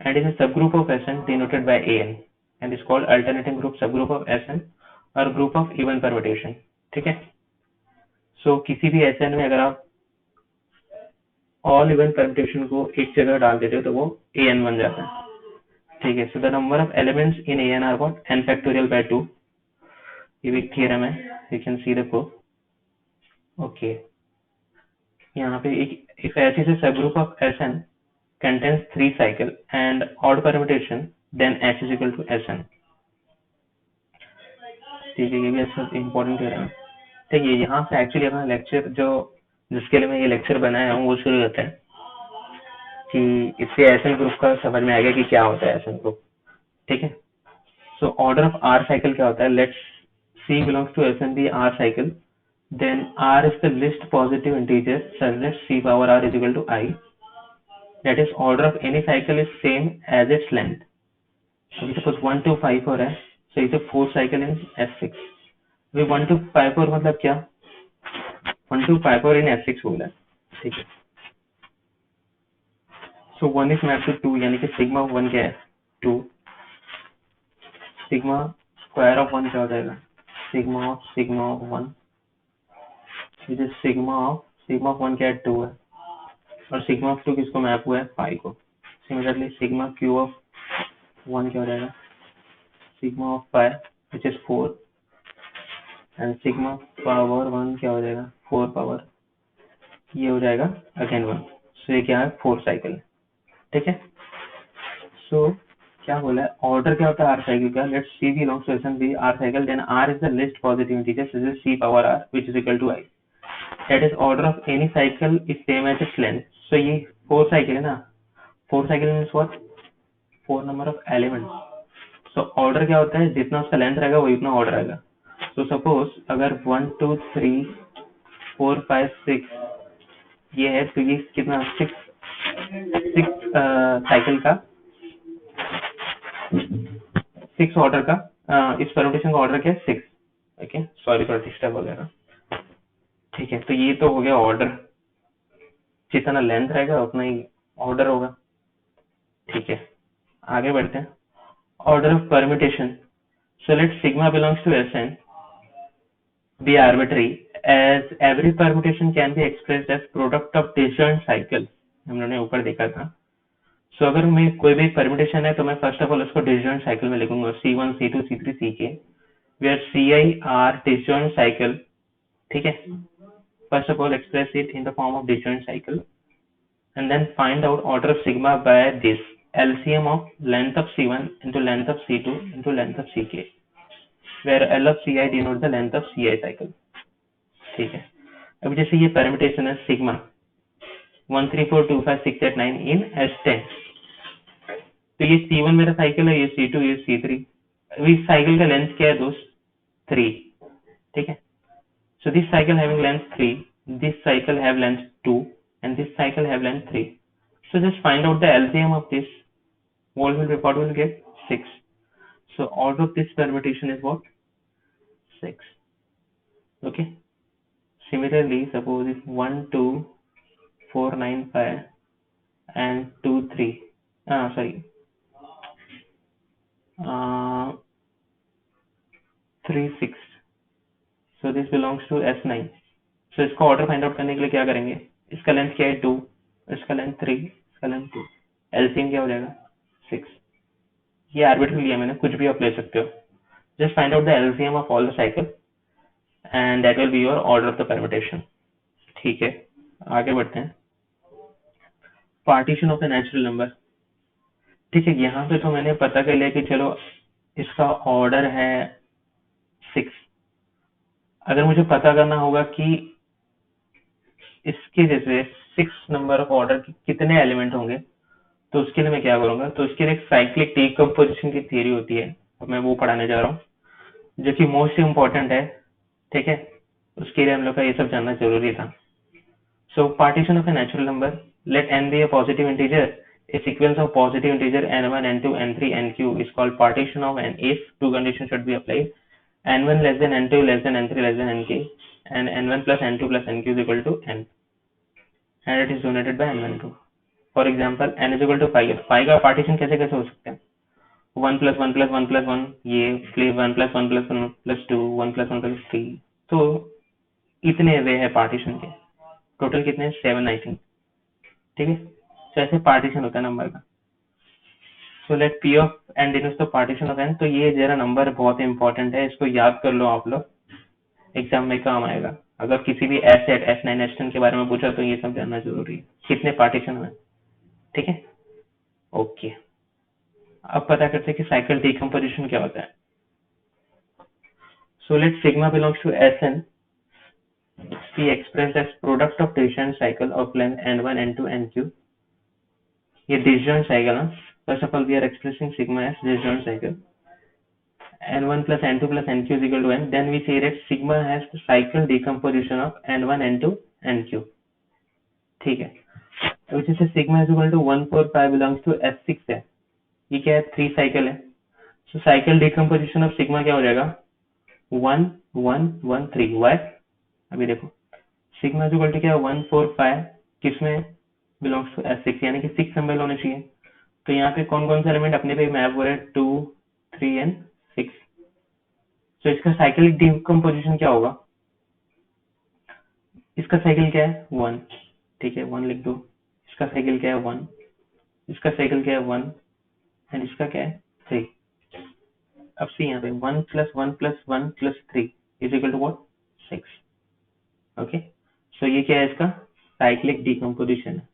and is a subgroup of Sn denoted by AN and is called alternating group subgroup of Sn or group of even permutation. ठीक है, so किसी भी Sn में अगर आप all even permutation को एक जगह डाल देते हो तो वो AN बन जाता है. ठीक है. So the number of elements in n are what n factorial by 2. ये भी थ्योरम है, you can see the proof. Okay, यहाँ पे एक if S is a subgroup of Sn contains 3 cycle and odd permutation, then H is equal to Sn. ठीक है, ये भी अच्छा इंपॉर्टेंट थ्योरम है. ठीक है, यहाँ से एक्चुअली अपना लेक्चर जो जिसके लिए मैं ये लेक्चर बनाया हूँ वो शुरू होता है कि इससे एसएन ग्रुप का समझ में आ गया कि क्या होता है एसएन ग्रुप. ठीक है. So order of r cycle क्या होता है? Let's C belongs to SN be r cycle, then r is the least positive integer such that c power r is equal to I. That is, order of any cycle is same as its length. So suppose 1 2 5 4 है, so it's a 4 cycle in S6. अभी 1 2 5 4 मतलब क्या? 1 2 5 4 in S6 बोला है. ठीक है. So 1 is mapped to 2, यानी कि सिग्मा ऑफ 1 क्या है? 2. सिग्मा स्क्वायर ऑफ 1 क्या हो जाएगा? Sigma of 1. which is sigma of 1 क्या है? 2 है. और सिग्मा ऑफ 2 किसको मैप हुआ है? 5 को. सिमिलरली सिग्मा क्यू ऑफ 1 क्या हो जाएगा? Sigma of 5 which is 4 and sigma power 1 क्या हो जाएगा? 4 पावर, ये हो जाएगा अगेन 1. सो ये क्या है? 4 साइकिल. ठीक है. सो क्या बोला है? ऑर्डर क्या होता है आर साइकिल का? Let's C belongs to SN be r cycle, then r is the least positive integer this is c power r which is equal to I. That is order of any cycle is same as its length. So ये 4 cycle है ना. 4 cycle means what? 4 number of elements. So order क्या होता है? जितना उसका length रहेगा वही उतना ऑर्डर आएगा. सो सपोज अगर 1 2 3 4 5 6 ये है, तो ये कितना? 6 साइकिल का 6 ऑर्डर का इस परमुटेशन का ऑर्डर क्या है? 6. ओके, सॉरी फॉर डिस्टर्ब वगैरह. ठीक है, तो ये तो हो गया ऑर्डर. जितना लेंथ रहेगा उतना ही ऑर्डर होगा. ठीक है, आगे बढ़ते हैं. Order of permutation. So let sigma belongs to Sn be arbitrary as every permutation can be expressed as product of disjoint cycles. हम लोगों ने ऊपर देखा था. सो अगर मैं कोई भी परम्यूटेशन है तो मैं फर्स्ट ऑफ ऑल उसको डिसजॉइंट साइकिल में लिखूंगा. C1 C2 C3 Ck where Ci are disjoint cycle. ठीक है. First of all express it in the form of disjoint cycle and then find out order of sigma by this LCM of length of C1 into length of C2 into length of Ck where L of Ci denotes the length of Ci cycle. ठीक है. अब जैसे ये permutation है sigma 1 3 4 2 5 6 8 9 इन S10, तो ये C1 मेरा cycle है, ये C2 ये C3. इस साइकिल का लेंथ क्या है दोस्त? 3. ठीक है. So this cycle having length 3, this cycle have length 2 and this cycle have length 3. So just find out the LCM of this. What will get? 6. So order of this permutation is what? 6. Okay. Similarly, suppose if 1 2 4 9 5 and 2 3 3 6. So this belongs to S9. So इसका order find out करने के लिए क्या करेंगे? इसका length क्या है? 2, इसका लेंथ 3, इसका लेंथ 2. एलसीएम क्या हो जाएगा? 6. ये आर्बिट्ररी लिया मैंने, कुछ भी आप ले सकते हो. Just find out the LCM of all the cycle and that will be your order of the permutation. ठीक है, आगे बढ़ते हैं. Partition of the natural number. ठीक है, यहाँ पे तो मैंने पता कर लिया कि चलो इसका ऑर्डर है 6. अगर मुझे पता करना होगा कि इसके जैसे 6 नंबर ऑफ ऑर्डर के कितने एलिमेंट होंगे, तो उसके लिए मैं क्या करूंगा? तो उसके लिए एक साइक्लिक डीकंपोजिशन की थ्योरी होती है, अब मैं वो पढ़ाने जा रहा हूँ, जो कि मोस्ट इम्पोर्टेंट है. ठीक है, उसके लिए हम लोग का ये सब जानना जरूरी था. So partition of a natural number. Let n be a positive integer. A sequence of positive integer n1 n2 n3 nq is called partition of n if two conditions should be applied. n1 less than n2 less than n3 less than nk and n1 plus n2 plus nq is equal to n and it is denoted by n1 2. For example n is equal to 5. 5 का partition कैसे कैसे हो सकते हैं? 1 plus 1 plus 1 plus 1, ये 1 plus 1 plus 1 plus 2, 1 plus 1 plus 3. तो इतने वे है पार्टीशन के. टोटल कितने हैं? 7 आई थिंक. ठीक है, तो ऐसे पार्टीशन होता है नंबर का. So let P of n denotes the partition of n. तो ये जरा नंबर बहुत इंपॉर्टेंट है, इसको याद कर लो आप लोग, एग्जाम में काम आएगा। अगर किसी भी S eight S nine S ten के बारे में पूछा तो ये सब जानना जरूरी है, कितने पार्टीशन में। ठीक है, ओके। अब पता करते हैं कि साइकिल डिकम्पोजिशन क्या होता है। So let sigma belongs to S n be expressed as product of disjoint cycle of length n1 n2 nq। ये disjoint cycle है। First of all, we are expressing sigma as disjoint cycle. n1 plus n2 plus nq is equal to n. Then we say that sigma has the cycle decomposition of n1 n2 nq। ठीक है, which is sigma is equal to 1 4 5 belongs to s6 है। ये क्या है, 3 cycle है। So cycle decomposition of sigma क्या हो जाएगा, 1 1 1 3। Why? अभी देखो, सिग्मा इक्वल टू क्या है, 1 4 5 किसमें बिलोंग्स टू S6, यानी कि 6 सिंबल होने चाहिए। तो यहाँ पे कौन कौन से एलिमेंट अपने पे मैप हो रहे हैं, 2 3 एंड 6। तो इसका साइकिलिक डिकम्पोजिशन क्या होगा, इसका साइकिल क्या है 1, ठीक है 1 लिख दो। इसका साइकिल क्या है 1, इसका साइकिल क्या है 1 एंड इसका क्या है 3। अब सी यहाँ पे 1 plus 1 plus 1 plus 3 is equal to what, 6। Okay, so ये क्या है, इसका साइक्लिक डिकम्पोजिशन है।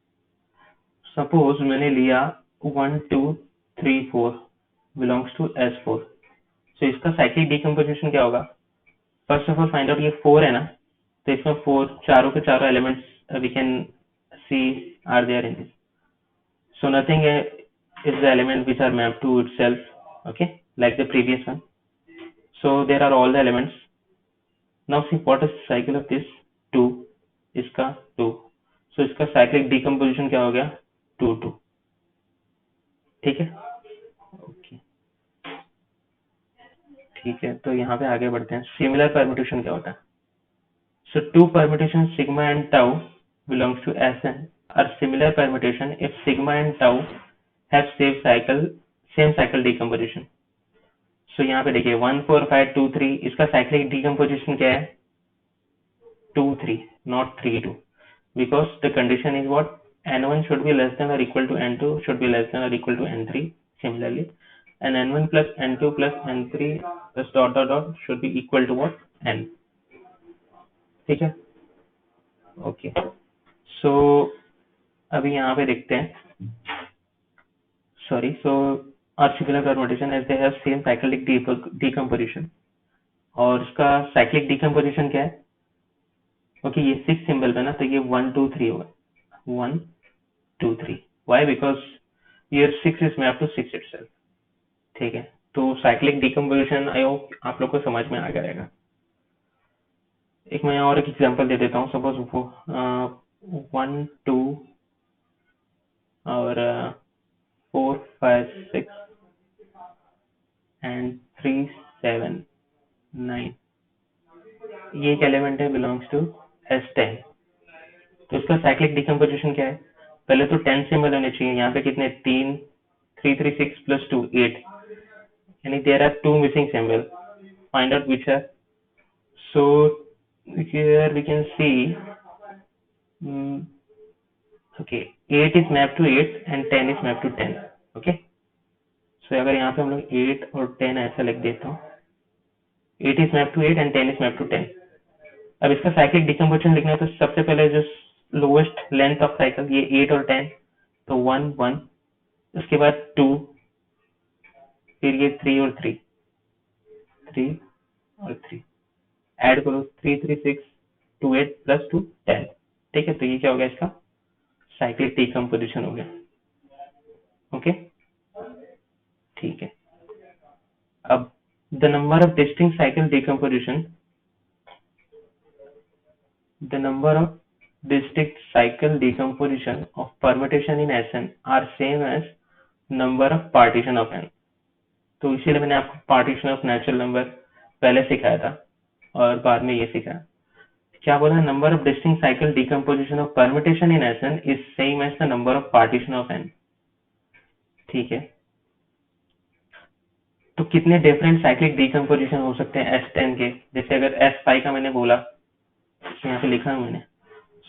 सपोज मैंने लिया 1 2 3 4 बिलोंग्स टू S4। सो इसका साइक्लिक डिकम्पोजिशन क्या होगा, first of all find out, ये 4 है ना, तो इसमें 4 चारों के चारों elements we can see are there in this. So nothing is the element which are mapped to itself, okay, like the previous one. So there are all the elements. Now see what is the cycle of this 2, इसका 2। so इसका cyclic decomposition क्या हो गया, 2 2। ठीक है, okay ठीक है। तो यहाँ पे आगे बढ़ते हैं, सिमिलर परम्यूटेशन क्या होता है। So two permutation sigma and tau belongs to Sn are similar permutation if sigma and tau have same cycle decomposition. So यहाँ पे देखिए 1 4 5 2 3, इसका साइक्लिक डिकम्पोजिशन क्या है, 2 3 not 3 2, because the condition is what, n1 should be less than or equal to n2 should be less than or equal to n3 similarly, and n1 plus n2 plus n3 plus dot dot dot should be equal to what, n। ठीक है, okay. So अभी यहाँ पे देखते हैं, sorry, so are similar permutation as they have same cyclic decomposition. और इसका cyclic decomposition क्या है, ओके ये 6 सिंबल पे ना, तो ये 1 2 3 होगा, 1 2 3। वाई, बिकॉज ये 6 इज मैप टू 6 इटसेल्फ। ठीक है, तो साइक्लिक डिकम्पोजिशन आई होप आप लोग को समझ में आ गया रहेगा। एक मैं और एक एग्जांपल दे देता हूँ। सपोज वो 1 2 और 4 5 6 एंड 3 7 9, ये एक एलिमेंट है बिलोंग्स टू S10। तो इसका साइक्लिक डिकम्पोजिशन क्या है, पहले तो 10 सिंबल होने चाहिए। यहाँ पे कितने, 3 3 3 6 प्लस 2 8, यानी there are 2 missing symbol, find out which are. So here we can see, okay, 8 is mapped to 8 and 10 is mapped to 10। okay, so अगर यहाँ पे हम लोग 8 और 10 ऐसा लिख देता हूँ, 8 is mapped to 8 and 10 is mapped to 10। अब इसका साइक्लिक डिकम्पोजिशन लिखना है तो सबसे पहले जो लोएस्ट लेंथ ऑफ साइकिल, ये 8 और 10, तो 1 1, उसके बाद 2, फिर ये 3 और 3, 3 और 3, ऐड करो 3 3 6 2 8 प्लस 2 10। ठीक है, तो ये क्या हो गया, इसका साइक्लिक डिकम्पोजिशन हो गया। ओके, ठीक है। अब the number of distinct cycle decomposition, the number of distinct cycle decomposition of permutation in Sn are same as number of partition of n। तो इसीलिए मैंने आपको पार्टीशन ऑफ नेचुरल नंबर पहले सिखाया था और बाद में ये सिखाया। क्या बोला, number of distinct cycle decomposition of permutation in Sn is same as the number of partition of n। ठीक है, तो कितने डिफरेंट साइक्लिक डिकम्पोजिशन हो सकते हैं S10 के, जैसे अगर S5 का मैंने बोला, यहाँ पे लिखा है मैंने।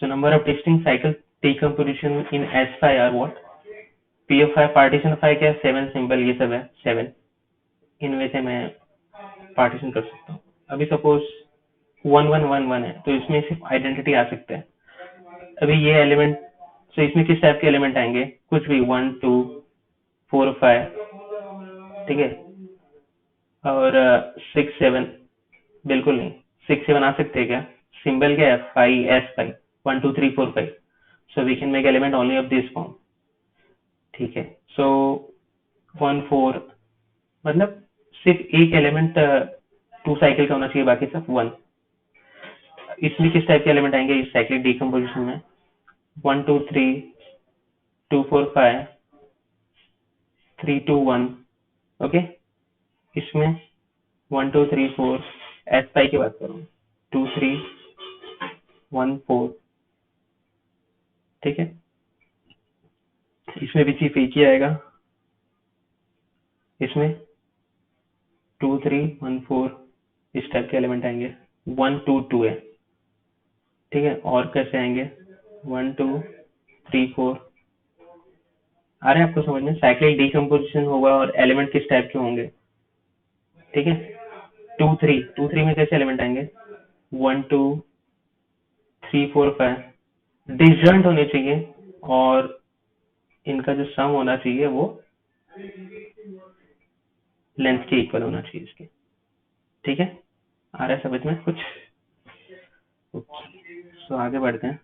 सो number of distinct cycle decomposition in S5 are what, P of 5 partition 5 क्या है, 7 सिंपल ये सब है 7, इनमें से मैं पार्टीशन कर सकता हूँ। अभी सपोज 1 1 1 1 है तो इसमें सिर्फ आइडेंटिटी आ सकते हैं। अभी ये एलिमेंट, तो इसमें किस टाइप के एलिमेंट आएंगे, कुछ भी 1 2 4 5, ठीक है, और 6 7 बिल्कुल नहीं। 6 7 आ सकते हैं क्या, सिंबल क्या है 5 S 5 1 2 3 4 5, so we can make element only of this form, ठीक है। सो 1 4 मतलब सिर्फ एक एलिमेंट 2 साइकिल का होना चाहिए, बाकी सब 1। इसमें किस टाइप के एलिमेंट आएंगे इस साइक्लिक डिकम्पोजिशन में, 1 2 3 2 4 5 3 2 1, ओके। इसमें 1 2 3 4 एस पाई की बात करूँ 2 3 1 4, ठीक है। इसमें भी सिर्फ एक ही आएगा, इसमें 2 3 1 4 इस टाइप के एलिमेंट आएंगे, 1 2 2 है, ठीक है। और कैसे आएंगे 1 2 3 4, आ रहे हैं आपको समझ में, साइक्लिक डिकम्पोजिशन होगा और एलिमेंट किस टाइप के होंगे, ठीक है। 2 3 में कैसे एलिमेंट आएंगे 1 2 3 4 5 डिसजॉइंट होने चाहिए, और इनका जो सम होना चाहिए वो लेंथ के इक्वल होना चाहिए इसके, ठीक है। आ रहा है समझ में कुछ, सो आगे बढ़ते हैं।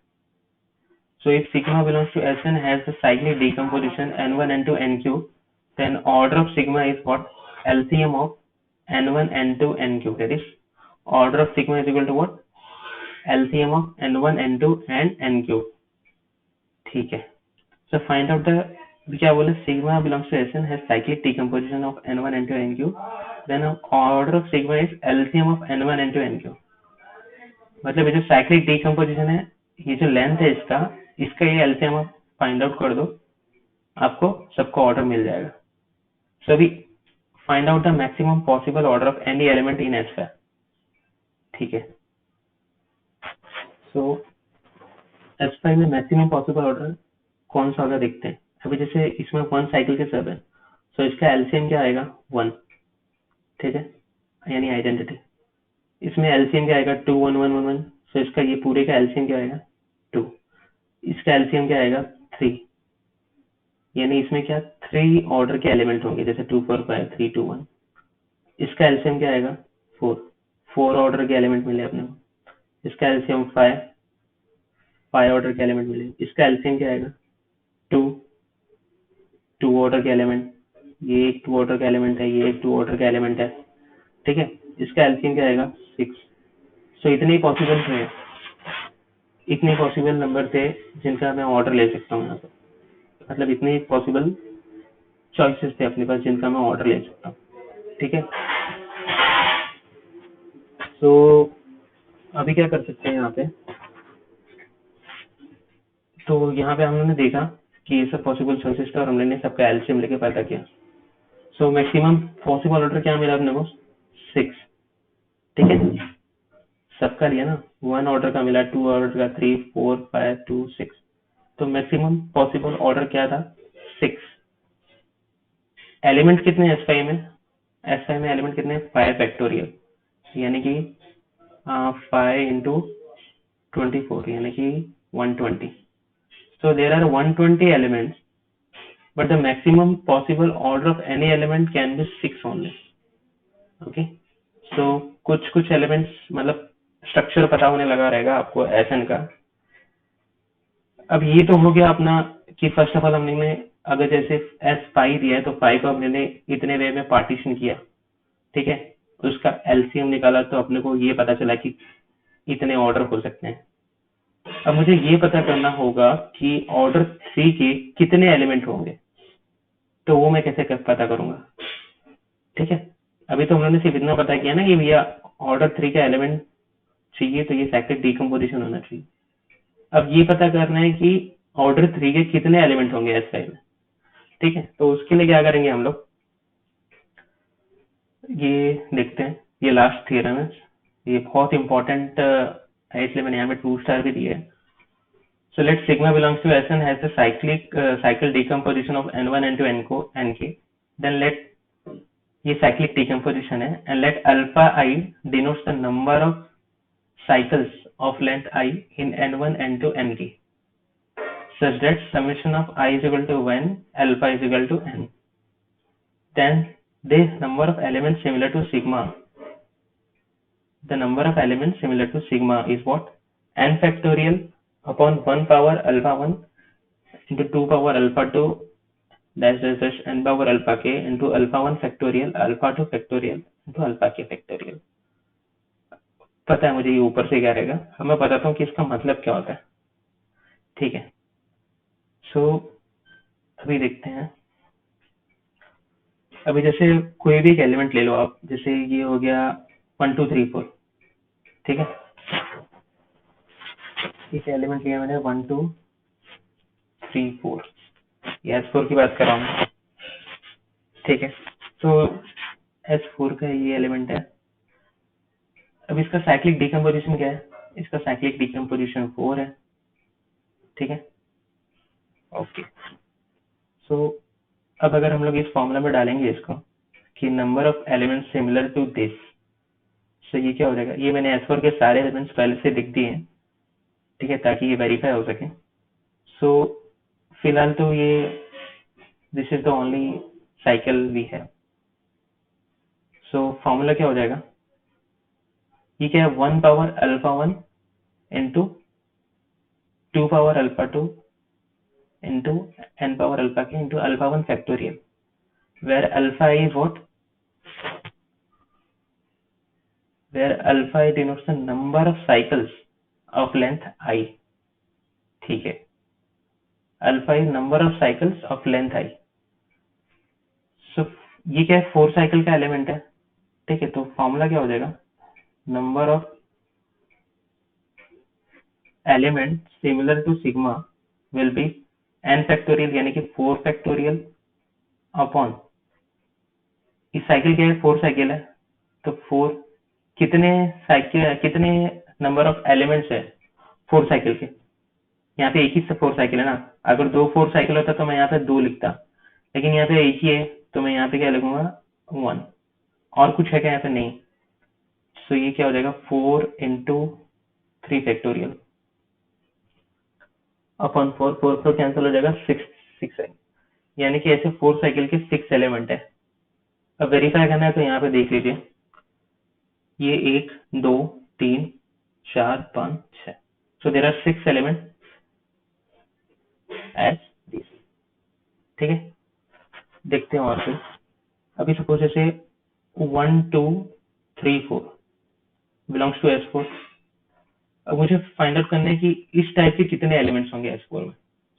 So if sigma belongs to Sn has the cyclic decomposition n1 n2 nq, then order of sigma is what, LCM of n1 n2 nq, that is order of sigma is equal to what, LCM of n1 n2 and nq, ठीक है। So find out the, क्या बोले, sigma belongs to Sn has cyclic decomposition of n1 n2 nq, then order of sigma is LCM of n1 n2 nq, मतलब ये जो cyclic decomposition है, ये जो लेंथ है इसका, इसका ये एलसीएम आप फाइंड आउट कर दो, आपको सबका ऑर्डर मिल जाएगा। सो अभी find out the maximum possible order of any element in S, ठीक है। सो एस में मैक्सिमम पॉसिबल ऑर्डर कौन सा होगा देखते हैं। अभी जैसे इसमें 1 साइकिल के सब है, सो इसका एलसीएम क्या आएगा 1, ठीक है, यानी आइडेंटिटी। इसमें एलसीएम क्या आएगा 2 1 1 1 1, सो इसका ये पूरे का एलसीएम क्या आएगा 2, इसका एलसीएम क्या आएगा 3, यानी इसमें क्या 3 ऑर्डर के एलिमेंट होंगे, जैसे 2 4 5 3 2 1। इसका एलसीएम क्या आएगा 4, 4 ऑर्डर के एलिमेंट मिले अपने को। इसका एलसीएम 5, 5 ऑर्डर के एलिमेंट मिले। इसका एलसीएम क्या आएगा 2, 2 ऑर्डर के एलिमेंट, ये एक 2 ऑर्डर का एलिमेंट है, ये एक 2 ऑर्डर का एलिमेंट है, ठीक है। इसका एलसीएम क्या आएगा 6। सो इतने पॉसिबल थे, इतने पॉसिबल नंबर थे जिनका मैं ऑर्डर ले सकता हूँ यहाँ पे, मतलब इतने पॉसिबल चॉइसेस थे अपने पास जिनका मैं ऑर्डर ले सकता हूँ, ठीक है। तो अभी क्या कर सकते हैं यहाँ पे, तो यहाँ पे हम लोगों ने देखा कि ये सब पॉसिबल चॉइसेस थे और हमने सबका एलसीएम लेके पता किया। सो मैक्सिमम पॉसिबल ऑर्डर क्या मिला अपने को 6, ठीक है। सबका लिया ना, 1 ऑर्डर का मिला, 2 ऑर्डर का, 3 4 5 2 6, तो मैक्सिमम पॉसिबल ऑर्डर क्या था 6। एलिमेंट कितने एस फाइव में, एस फाइव में एलिमेंट कितने 5 फैक्टोरियल, यानी कि 5 इंटू 24 यानी कि 120। So there are 120 elements, but the maximum possible order of any element can be 6 only. Okay, so कुछ elements मतलब स्ट्रक्चर पता होने लगा रहेगा आपको एसएन का। अब ये तो हो गया अपना कि फर्स्ट ऑफ ऑल हमने अगर जैसे एस पाई दिया है तो पाई को हमने इतने वे में पार्टीशन किया, ठीक है, उसका एलसीएम निकाला तो अपने को ये पता चला कि इतने ऑर्डर हो सकते हैं। अब मुझे ये पता करना होगा कि ऑर्डर 3 के कितने एलिमेंट होंगे, तो वो मैं कैसे पता करूंगा, ठीक है। अभी तो हम लोगों ने सिर्फ इतना पता किया ना कि भैया ऑर्डर 3 का एलिमेंट चाहिए तो ये साइक्लिक डिकम्पोजिशन होना चाहिए। अब ये पता करना है कि ऑर्डर 3 के कितने एलिमेंट होंगे एस फाइव में, ठीक है। तो उसके लिए क्या करेंगे हम लोग, ये देखते हैं, ये लास्ट थियरम है, ये बहुत इंपॉर्टेंट है इसलिए मैंने यहाँ पे 2 स्टार भी दिया है। So let sigma belongs to Sn has the cycle decomposition of n1 n2 nk. Then let ये cyclic decomposition है and let alpha I denotes the number of cycles of length I in n1 n2 nk such that summation of I is equal to 1 alpha is equal to n. Then the number of elements similar to sigma. The number of elements similar to sigma is what? N factorial upon 1 power alpha 1 into 2 power alpha 2 dash dash dash n power alpha k into alpha 1 factorial alpha 2 factorial into alpha k factorial. पता है मुझे ये ऊपर से क्या रहेगा, अब मैं बताता हूँ कि इसका मतलब क्या होता है. ठीक है, सो अभी देखते हैं. अभी जैसे कोई भी एक एलिमेंट ले लो आप, जैसे ये हो गया 1 2 3 4. ठीक है, एक एलिमेंट लिया मैंने 1 2 3 4, ये S4 की बात कर रहा हूँ. ठीक है, तो S4 का ये एलिमेंट है. अब इसका साइक्लिक डिकम्पोजिशन क्या है? इसका साइक्लिक डिकम्पोजिशन 4 है. ठीक है, ओके. सो अब अगर हम लोग इस फॉर्मूला में डालेंगे इसको कि number of elements similar to this, so ये क्या हो जाएगा? ये मैंने S4 के सारे एलिमेंट्स पहले से लिख दिए हैं. ठीक है, ताकि ये वेरीफाई हो सके. सो फिलहाल तो ये this is the only cycle we है. सो फॉर्मूला क्या हो जाएगा? ये क्या है? 1 power alpha 1 into 2 power alpha 2 into n power alpha k into alpha 1 factorial, where alpha is what? Where alpha denotes the number of cycles of length I. ठीक है, alpha is number of cycles of length I. So ये क्या है? 4 cycle का element है. ठीक है, तो फॉर्मूला क्या हो जाएगा? Number of element similar to sigma will be n factorial, यानी कि 4 फैक्टोरियल अपॉन, इस साइकिल क्या है? 4 साइकिल है, तो 4 कितने साइकिल, कितने नंबर ऑफ एलिमेंट्स है 4 साइकिल के? यहाँ पे एक ही 4 साइकिल है ना. अगर 2 4 साइकिल होता तो मैं यहाँ पे 2 लिखता, लेकिन यहाँ पे एक ही है तो मैं यहाँ पे क्या लिखूंगा? 1. और कुछ है क्या यहाँ पे? नहीं. सो ये क्या हो जाएगा? 4 इंटू 3 फैक्टोरियल अपॉन 4. 4 कैंसिल हो जाएगा, 6 है. यानी कि ऐसे 4 साइकिल के 6 एलिमेंट है. अब वेरीफाई करना है तो यहाँ पे देख लीजिए, ये 1 2 3 4 5 6. So there are 6 element as this. ठीक है, देखते हैं और फिर. अभी सपोज जैसे 1 2 3 4 बिलोंग्स टू S4. अब मुझे फाइंड आउट करना है कि इस टाइप के कितने एलिमेंट्स होंगे S4 में.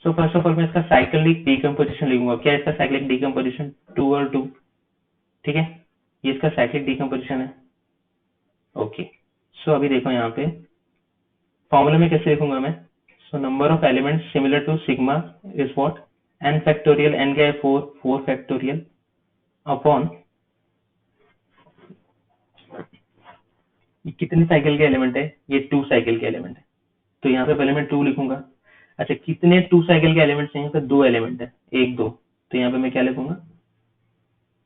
सो फर्स्ट ऑफ ऑल मैं इसका साइक्लिक डिकम्पोजिशन लिखूंगा. क्या इसका साइक्लिक डिकम्पोजिशन? 2 और 2. ठीक है, ये इसका साइक्लिक डिकम्पोजिशन है. ओके, सो अभी देखो यहाँ पे फॉर्मूला में कैसे लिखूंगा मैं. So number of elements similar to sigma is what? n factorial, n क्या है? 4 फैक्टोरियल अपॉन, ये कितने साइकिल के एलिमेंट है? ये 2 साइकिल के एलिमेंट है, तो यहाँ पे पहले मैं 2 लिखूंगा. अच्छा, कितने 2 साइकिल के एलिमेंट्स हैं? यहाँ पे 2 एलिमेंट है, 1 2, तो यहाँ पे मैं क्या लिखूंगा?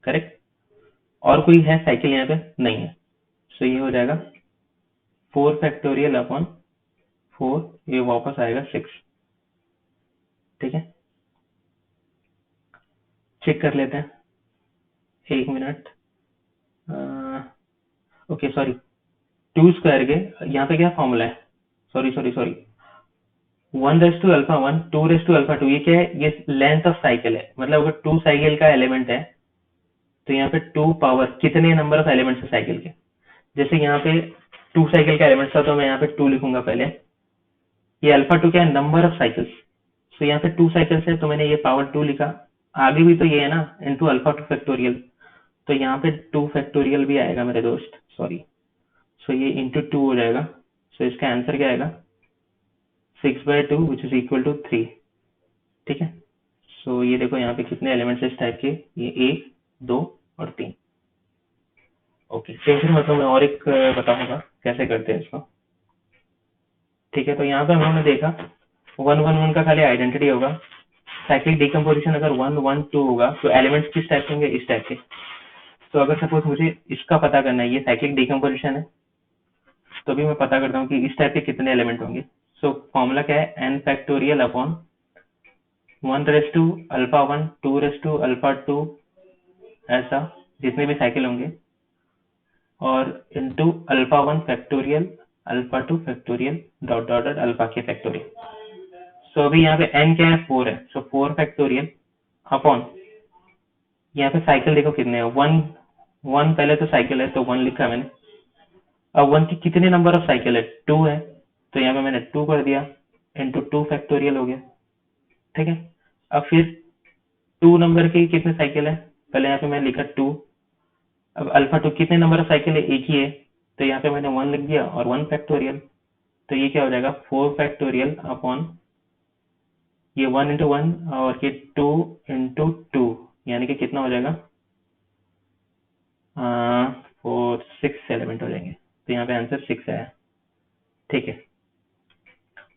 करेक्ट. और कोई है साइकिल यहाँ पे? नहीं है. सो ये हो जाएगा 4 फैक्टोरियल अपॉन 4, ये वापस आएगा 6. ठीक है, चेक कर लेते हैं, 1 मिनट. ओके सॉरी, 2 स्क्वायर के यहाँ पे क्या फॉर्मूला है? Sorry sorry sorry, 1 raise to alpha 1 2 raise to alpha 2. ये क्या है? ये लेंथ ऑफ साइकिल है. मतलब अगर 2 साइकिल का एलिमेंट है तो यहाँ पे 2 पावर कितने नंबर ऑफ एलिमेंट्स है साइकिल के. जैसे यहाँ पे 2 साइकिल का एलिमेंट था तो मैं यहाँ पे 2 लिखूंगा पहले. ये अल्फा 2 क्या है? Number of cycles. तो यहाँ पे 2 साइकिल्स है तो मैंने ये पावर 2 लिखा. आगे भी तो ये है ना, इंटू अल्फा 2 फैक्टोरियल, तो यहाँ पे 2 फैक्टोरियल भी आएगा मेरे दोस्त, सॉरी. सो ये इंटू 2 हो जाएगा. सो इसका आंसर क्या आएगा? 6/2 विच इज इक्वल टू 3. ठीक है, सो ये देखो यहाँ पे कितने एलिमेंट्स है इस टाइप के? ये 1 2 और 3. ओके, फिर मतलब मैं और एक बताऊंगा कैसे करते हैं इसको. ठीक है, तो यहाँ पे हम लोगों ने देखा 1 1 1 का खाली आइडेंटिटी होगा। साइक्लिक डिकम्पोजिशन अगर 1 1 2 होगा तो एलिमेंट्स किस टाइप के होंगे, इस टाइप के। तो अगर सपोज मुझे इसका पता करना है, ये साइक्लिक डिकम्पोजिशन है, तो भी मैं पता करता हूँ कि इस टाइप के कितने एलिमेंट होंगे। सो फॉर्मूला क्या है, n factorial upon 1 raise to alpha 1 2 raise to alpha 2, ऐसा जितने भी साइकिल होंगे, और into alpha 1 factorial alpha 2 factorial dot dot dot alpha के फैक्टोरियल। सो अभी यहाँ पे n क्या है, 4 है, सो 4 फैक्टोरियल अपॉन, यहाँ पे साइकिल देखो कितने हैं, 1 1 पहले तो साइकिल है तो 1 लिखा मैंने। अब 1 की कितने नंबर ऑफ साइकिल है, 2 है, तो यहाँ पे मैंने 2 कर दिया, इंटू 2 फैक्टोरियल हो गया। ठीक है, अब फिर 2 नंबर की कितने साइकिल है, पहले यहाँ पे मैंने लिखा 2। अब अल्फा 2 कितने नंबर ऑफ साइकिल है, एक ही है, तो यहाँ पे मैंने 1 लिख दिया और 1 फैक्टोरियल। तो ये क्या हो जाएगा, 4 फैक्टोरियल अपॉन ये 1 इंटू 1 और ये 2 इंटू 2, यानी कि कितना हो जाएगा, 4 6 एलिमेंट हो जाएंगे। तो यहाँ पे आंसर 6 आया। ठीक है,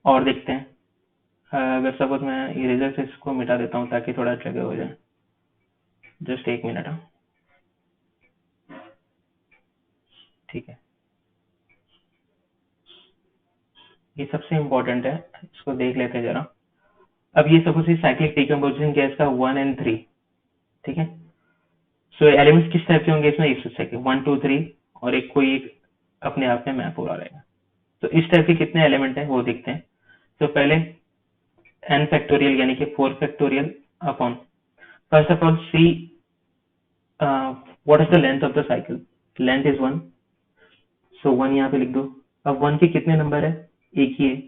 और देखते हैं। अगर सपोज मैं इरेजर से इसको मिटा देता हूँ ताकि थोड़ा जगह हो जाए, जस्ट 1 मिनट। ठीक है, ये सबसे इम्पोर्टेंट है, इसको देख लेते हैं जरा। अब ये सपोज साइक्लिक डिकम्पोजिशन गैस का 1 and 3। ठीक है, सो एलिमेंट्स किस टाइप के होंगे इसमें, इस सेकंड 1 2 3 और एक कोई एक अपने आप में मैप हो रहा रहेगा। तो इस टाइप के कितने एलिमेंट हैं वो देखते हैं। तो पहले n फैक्टोरियल यानी कि 4 factorial upon, first of all see what is the length of the cycle, length is 1, सो 1 यहाँ पे लिख दो। अब 1 के कितने नंबर है, एक ही है,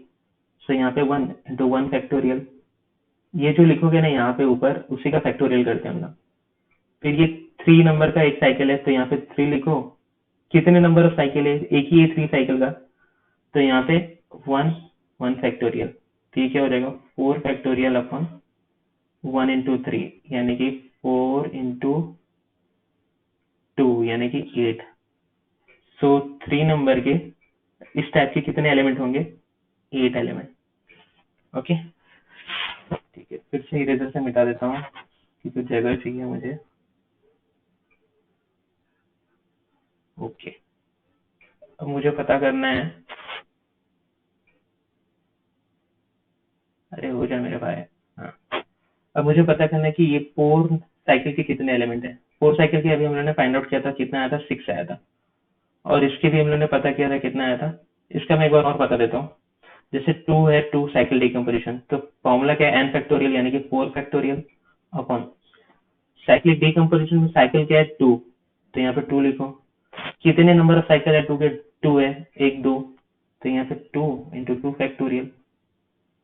सो यहाँ पे 1 इंटू 1 फैक्टोरियल, ये जो लिखोगे ना यहाँ पे ऊपर उसी का फैक्टोरियल करते हैं हम लोग। फिर ये 3 नंबर का एक साइकिल है तो यहाँ पे 3 लिखो, कितने नंबर ऑफ साइकिल है, एक ही है 3 साइकिल का, तो यहाँ पे 1 1 फैक्टोरियल। तो ये क्या हो जाएगा, 4 फैक्टोरियल अपॉन 1 इंटू 3 यानी कि 4 इंटू 2 यानी कि 8। सो 3 नंबर के इस टाइप के कितने एलिमेंट होंगे, 8 एलिमेंट। ओके, ठीक है, फिर से इरेजर से मिटा देता हूँ क्योंकि जगह चाहिए मुझे। ओके, अब मुझे पता करना है, अरे हो जाए मेरे भाई। हाँ, अब मुझे पता करना है कि ये 4 साइकिल के कितने एलिमेंट है। 4 साइकिल के अभी हम लोगों ने फाइंड आउट किया था, कितना आया था, 6 आया था, और इसके भी हम लोगों ने पता किया था कितना आया था। इसका मैं एक बार और बता देता हूँ। जैसे 2 है, 2 साइकिल डिकम्पोजिशन, तो फॉर्मूला क्या है, n फैक्टोरियल यानी कि 4 फैक्टोरियल अपॉन साइक्लिक डिकम्पोजिशन में साइकिल क्या है, 2, तो यहाँ पे 2 लिखो। कितने नंबर ऑफ साइकिल है 2 के, 2 है, 1 2, तो यहाँ पे 2 इंटू 2 फैक्टोरियल।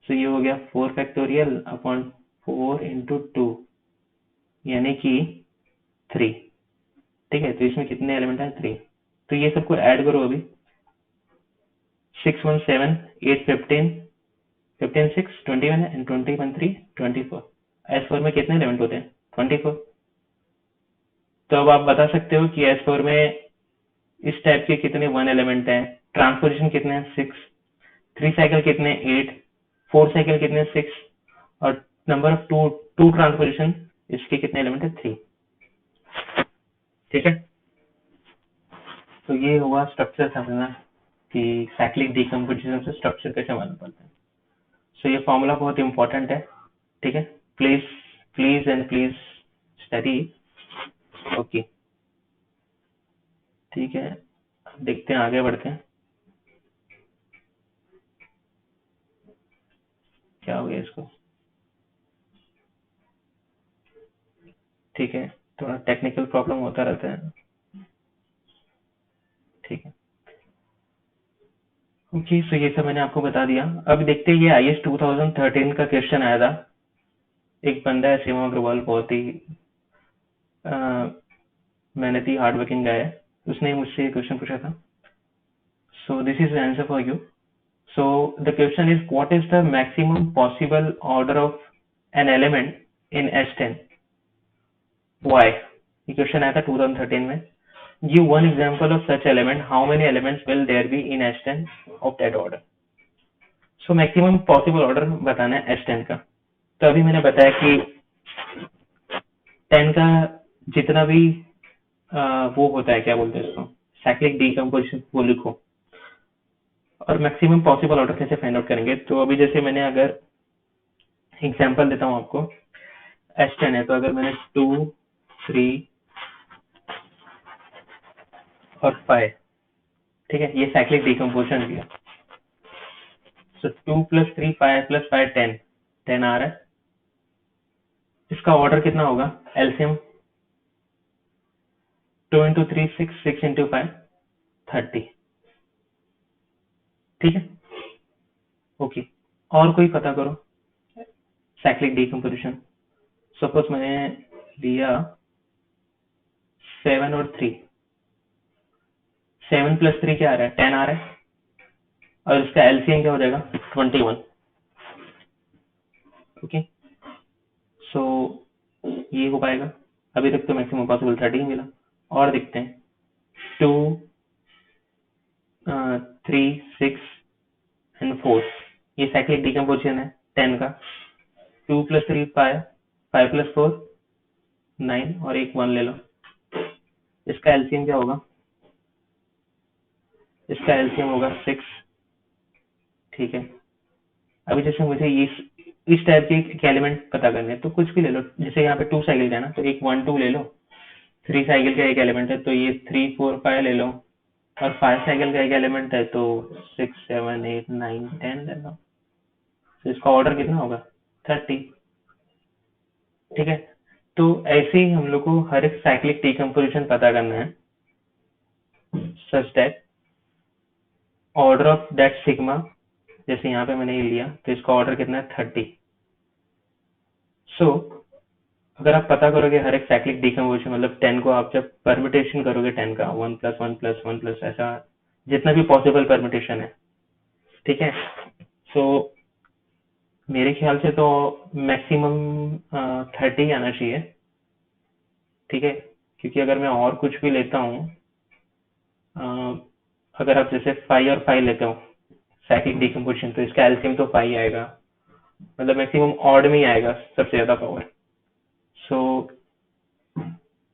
तो ये हो गया 4 फैक्टोरियल अपॉन 4 इंटू 2 यानी कि 3। ठीक है, तो इसमें कितने एलिमेंट है, 3। तो ये सबको ऐड करो अभी, 6 1 7 8 15 15 6 21 है एंड 21 3 24। S4 में कितने एलिमेंट होते हैं, 24। तो अब आप बता सकते हो कि S4 में इस टाइप के कितने 1 एलिमेंट हैं, ट्रांसपोजिशन कितने हैं, 6, 3 साइकिल कितने, 8, 4 साइकिल कितने, 6, और नंबर ऑफ 2 ट्रांसपोजिशन इसके कितने एलिमेंट है, 3। ठीक है, तो ये हुआ स्ट्रक्चर समझना कि साइक्लिक डिकम्पोजिशन से स्ट्रक्चर कैसे मालूम पड़ता है। सो ये फॉर्मूला बहुत इंपॉर्टेंट है। ठीक है, please please and please study. Okay, ठीक है, देखते हैं, आगे बढ़ते हैं। क्या हो गया इसको, ठीक है, थोड़ा टेक्निकल प्रॉब्लम होता रहता है। ठीक है, ओके, सो ये सब मैंने आपको बता दिया। अब देखते हैं, ये IS 2013 का क्वेश्चन आया था। एक बंदा है शिवम अग्रवाल, बहुत ही मेहनती हार्ड वर्किंग गाय है, उसने मुझसे ये क्वेश्चन पूछा था। So this is answer for you. So the question is what is the maximum possible order of an element in S10, why. ये क्वेश्चन आया था 2013 में। Give one example of such element, how many elements will there be in S10 of that order. So maximum possible order बताना है S10 का। तो अभी मैंने बताया कि 10 का जितना भी वो होता है, क्या बोलते हैं उसको, साइक्लिक डीकम्पोजिशन, वो लिखो। और मैक्सिमम पॉसिबल ऑर्डर कैसे फाइंड आउट करेंगे, तो अभी जैसे मैंने अगर एग्जांपल देता हूँ आपको, S10 है तो अगर मैंने 2, 3 और 5, ठीक है, ये साइक्लिक डीकम्पोजिशन दिया। सो 2 + 3 5 + 5 10, 10 आ रहा है। इसका ऑर्डर कितना होगा, एलसीएम 2 × 3 6, 6 × 5 30, ठीक है। ओके, और कोई पता करो साइक्लिक डीकम्पोजिशन। सपोज मैंने लिया 7 और 3, 7 + 3 क्या आ रहा है, 10 आ रहा है, और इसका एलसीएम क्या हो जाएगा, 21। ओके, सो ये हो पाएगा। अभी तक तो मैक्सिमम पॉसिबल 30 मिला। और देखते हैं, 2, 3, 6 एंड 4, ये साइक्लिक डीकम्पोजिशन है 10 का। 2 + 3 5, 5 + 4 9, और एक 1 ले लो। इसका एलसीएम क्या होगा, इसका एलसीएम होगा 6, ठीक है। अभी जैसे मुझे इस टाइप के एलिमेंट पता करने हैं, तो कुछ भी ले लो। जैसे यहाँ पे 2 साइकिल का है ना, तो एक 1 2 ले लो। 3 साइकिल का एक एलिमेंट है तो ये 3 4 5 ले लो। और 5 साइकिल का एक एलिमेंट है तो 6 7 8 9 10 ले लो। तो इसका ऑर्डर कितना होगा, 30, ठीक है। तो ऐसे ही हम लोग को हर एक साइक्लिक डीकम्पोजिशन पता करना है, such that order of that sigma, जैसे यहाँ पे मैंने ये लिया तो इसका ऑर्डर कितना है, 30। सो अगर आप पता करोगे हर एक साइक्लिक डीकम्पोजिशन, मतलब 10 को आप जब परमिटेशन करोगे, 10 का 1 + 1 + 1 + ऐसा जितना भी पॉसिबल परमिटेशन है, ठीक है। सो मेरे ख्याल से तो मैक्सिमम 30 आना चाहिए, ठीक है। क्योंकि अगर मैं और कुछ भी लेता हूँ, अगर आप जैसे 5 और 5 लेते हो साइक्लिक डीकम्पोजिशन, तो इसका एलसीएम तो 5 आएगा, मतलब मैक्सिमम ऑड में ही आएगा सबसे ज्यादा पावर। सो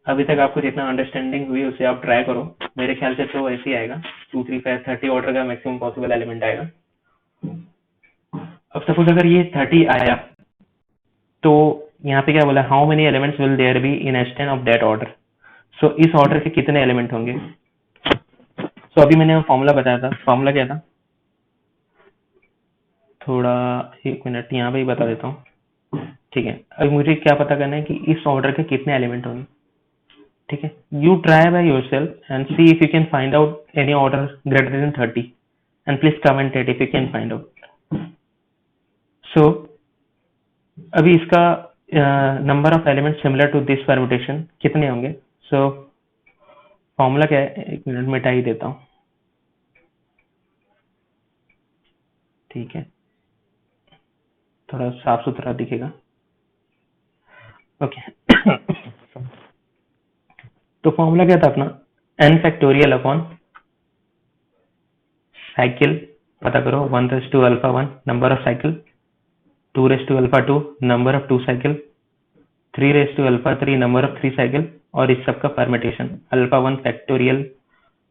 अभी तक आपको जितना अंडरस्टैंडिंग हुई उसे आप ट्राई करो। मेरे ख्याल से तो ऐसे ही आएगा, 2 3 5 30 ऑर्डर का मैक्सिमम पॉसिबल एलिमेंट आएगा। अब सपोज अगर ये 30 आया, तो यहाँ पे क्या बोला, how many elements will there be in S10 of that order. So इस ऑर्डर के कितने एलिमेंट होंगे। सो अभी मैंने फॉर्मूला बताया था, फॉर्मूला क्या था, थोड़ा एक मिनट यहाँ पे ही बता देता हूँ, ठीक है। अभी मुझे क्या पता करना है कि इस ऑर्डर के कितने एलिमेंट होंगे, ठीक है। You try by yourself and see if you can find out any order greater than 30 and please comment it if you can find out. So अभी इसका number of element similar to this permutation कितने होंगे। So formula क्या है, एक minute मिटा ही देता हूँ, ठीक है, थोड़ा साफ सुथरा दिखेगा। ओके तो फॉर्मूला क्या था अपना, n फैक्टोरियल अपॉन साइकिल, पता करो 1 * α1 number of cycle, 2 * α2 number of 2 cycle, 3 * α3 number of 3 cycle, और इस सब का परमिटेशन α1 फैक्टोरियल,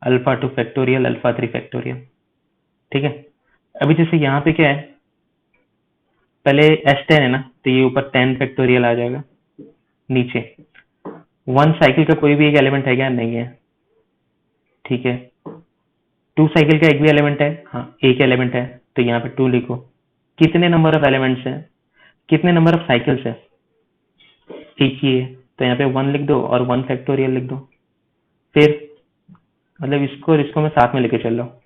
α2 फैक्टोरियल, α3 फैक्टोरियल, ठीक है। अभी जैसे यहाँ पे क्या है, पहले S10 है ना, तो ये ऊपर 10 फैक्टोरियल आ जाएगा, नीचे 1 साइकिल का कोई भी एक एलिमेंट है क्या, नहीं है, ठीक है। 2 साइकिल का एक भी एलिमेंट है, हाँ एक एलिमेंट है, तो यहाँ पे 2 लिखो। कितने नंबर ऑफ एलिमेंट्स हैं, कितने नंबर ऑफ साइकिल्स है, एक ही है, तो यहाँ पे 1 लिख दो और 1 फैक्टोरियल लिख दो। फिर मतलब इसको और इसको मैं साथ में लेके चल रहा हूँ।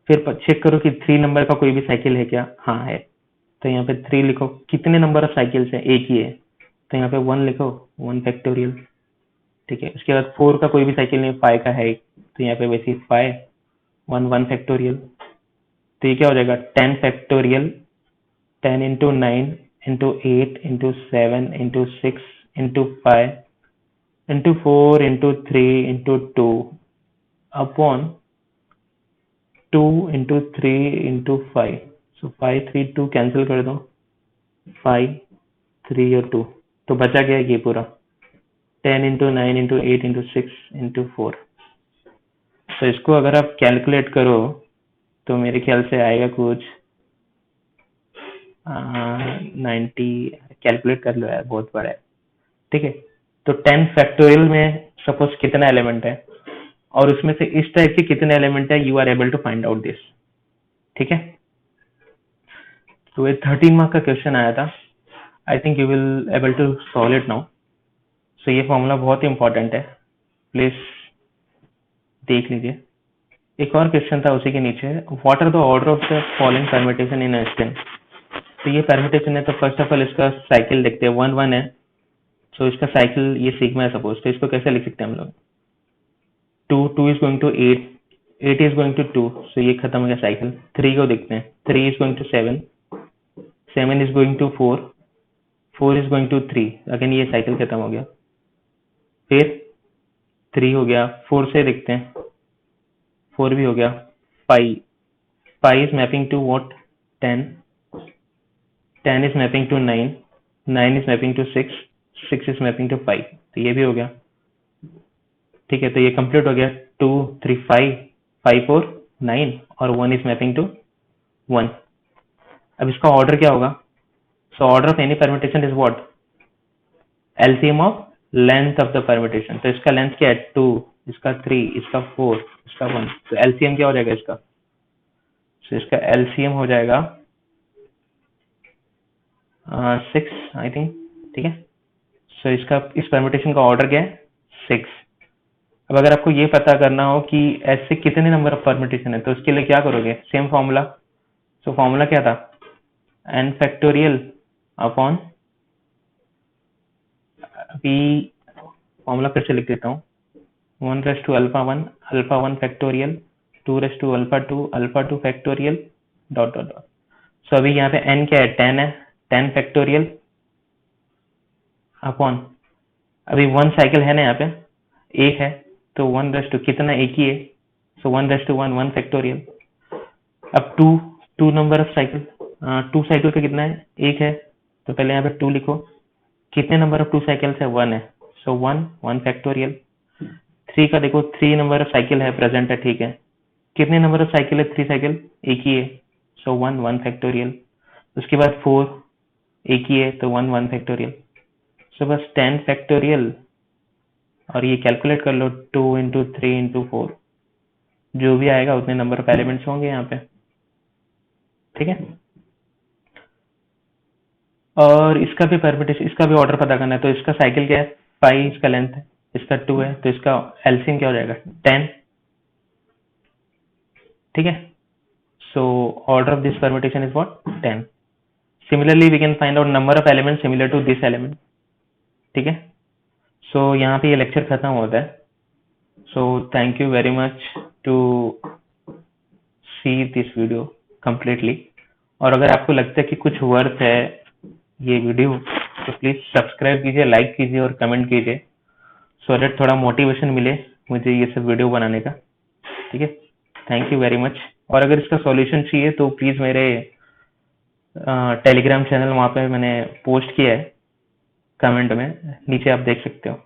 फिर चेक करो कि 3 नंबर का कोई भी साइकिल है क्या, हाँ है, तो यहाँ पे 3 लिखो। कितने नंबर ऑफ साइकिल्स है, एक ही है, तो यहाँ पे 1 लिखो, 1 फैक्टोरियल, ठीक है। उसके बाद 4 का कोई भी साइकिल नहीं, 5 का है, तो यहाँ पे वैसे 5 1 1 फैक्टोरियल, तो ये क्या हो जाएगा, 10 फैक्टोरियल, 10 × 9 × 8 × 7 × 6 × 5 × 4 × 3 × 2 अपॉन 2 × 3 × 5, सो 5 3 2 कैंसिल कर दो, 5 3 और 2, तो बचा क्या ये पूरा 10 इंटू 9 इंटू 8 इंटू 6 इंटू 4। तो इसको अगर आप कैलकुलेट करो तो मेरे ख्याल से आएगा कुछ 90, कैलकुलेट कर लो यार बहुत बड़ा है। ठीक है, तो 10 फैक्टोरियल में सपोज कितना एलिमेंट है और उसमें से इस टाइप के कितने एलिमेंट है, you are able to find out this. ठीक है, तो ये 13 मार्क का क्वेश्चन आया था। I think you will able to solve it now. So ये फॉर्मूला बहुत ही इंपॉर्टेंट है, प्लीज देख लीजिए। एक और क्वेश्चन था उसी के नीचे, what are the order of the following permutation in a string. तो ये परम्यूटेशन है, तो फर्स्ट ऑफ ऑल इसका साइकिल देखते हैं। 1 1 है, तो इसका साइकिल ये सिग्मा है सपोज, तो इसको कैसे लिख सकते हैं हम लोग, 2 2 is going to 8, 8 is going to 2, सो ये खत्म हो गया साइकिल। 3 को देखते हैं, 3 is going to 7, 7 is going to 4, 4 is going to 3, again ये साइकिल खत्म हो गया। फिर 3 हो गया, 4 से देखते हैं, 4 भी हो गया। 5 5 is mapping to what, 10, 10 is mapping to 9, 9 is mapping to 6, 6 is mapping to 5, तो ये भी हो गया। ठीक है, तो ये कंप्लीट हो गया। 2 3 5, 5 4 9 और 1 is mapping to 1। अब इसका ऑर्डर क्या होगा, सो order of any permutation is what, LCM of length of the permutation. तो इसका लेंथ क्या है, 2, इसका 3, इसका 4, इसका 1, तो एलसीएम क्या हो जाएगा इसका, तो इसका एलसीएम हो जाएगा 6 आई थिंक। ठीक है, सो इसका इस परम्यूटेशन का ऑर्डर क्या है, 6। अब अगर आपको ये पता करना हो कि ऐसे कितने नंबर ऑफ परम्यूटेशन है, तो उसके लिए क्या करोगे, सेम फॉर्मूला। सो फॉर्मूला क्या था, n फैक्टोरियल अपॉन, अभी फॉर्मूला फिर से लिख देता हूँ, 1 raise to alpha 1, alpha 1 factorial, 2 raise to alpha 2, alpha 2 factorial, dot dot dot. So अभी यहाँ पे n क्या है, 10 है, 10 फैक्टोरियल अपॉन, अभी 1 साइकिल है ना यहाँ पे, एक है, तो 1 रेस टू कितना, एक ही है, सो 1 रेस टू 1, 1 फैक्टोरियल। अब 2 नंबर ऑफ साइकिल, 2 साइकिल का कितना है, एक है, तो पहले यहाँ पे 2 लिखो। कितने नंबर ऑफ 2 साइकिल्स है, 1 है, सो 1 फैक्टोरियल। 3 का देखो, 3 नंबर ऑफ साइकिल है, प्रेजेंट है, ठीक है। कितने नंबर ऑफ साइकिल है, 3 साइकिल, एक ही है, सो 1 फैक्टोरियल। उसके बाद 4, एक ही है, तो 1 फैक्टोरियल। सो बस 10 फैक्टोरियल, और ये कैलकुलेट कर लो, 2 इंटू 3 इंटू 4, जो भी आएगा उतने नंबर ऑफ एलिमेंट्स होंगे यहाँ पे। ठीक है, और इसका भी परम्यूटेशन, इसका भी ऑर्डर पता करना है, तो इसका साइकिल क्या है, 5 इसका लेंथ है, इसका 2 है, तो इसका एलसीएम क्या हो जाएगा, 10। ठीक है, so order of this permutation is what, 10। Similarly we can find out number of element similar to this element. ठीक है, सो यहाँ पे ये लेक्चर खत्म होता है। So thank you very much to see this video completely. और अगर आपको लगता है कि कुछ वर्थ है ये वीडियो, तो प्लीज सब्सक्राइब कीजिए, लाइक कीजिए और कमेंट कीजिए, सो दैट थोड़ा मोटिवेशन मिले मुझे ये सब वीडियो बनाने का। ठीक है, थैंक यू वेरी मच। और अगर इसका सॉल्यूशन चाहिए तो प्लीज मेरे टेलीग्राम चैनल, वहाँ पे मैंने पोस्ट किया है, कमेंट में नीचे आप देख सकते हो।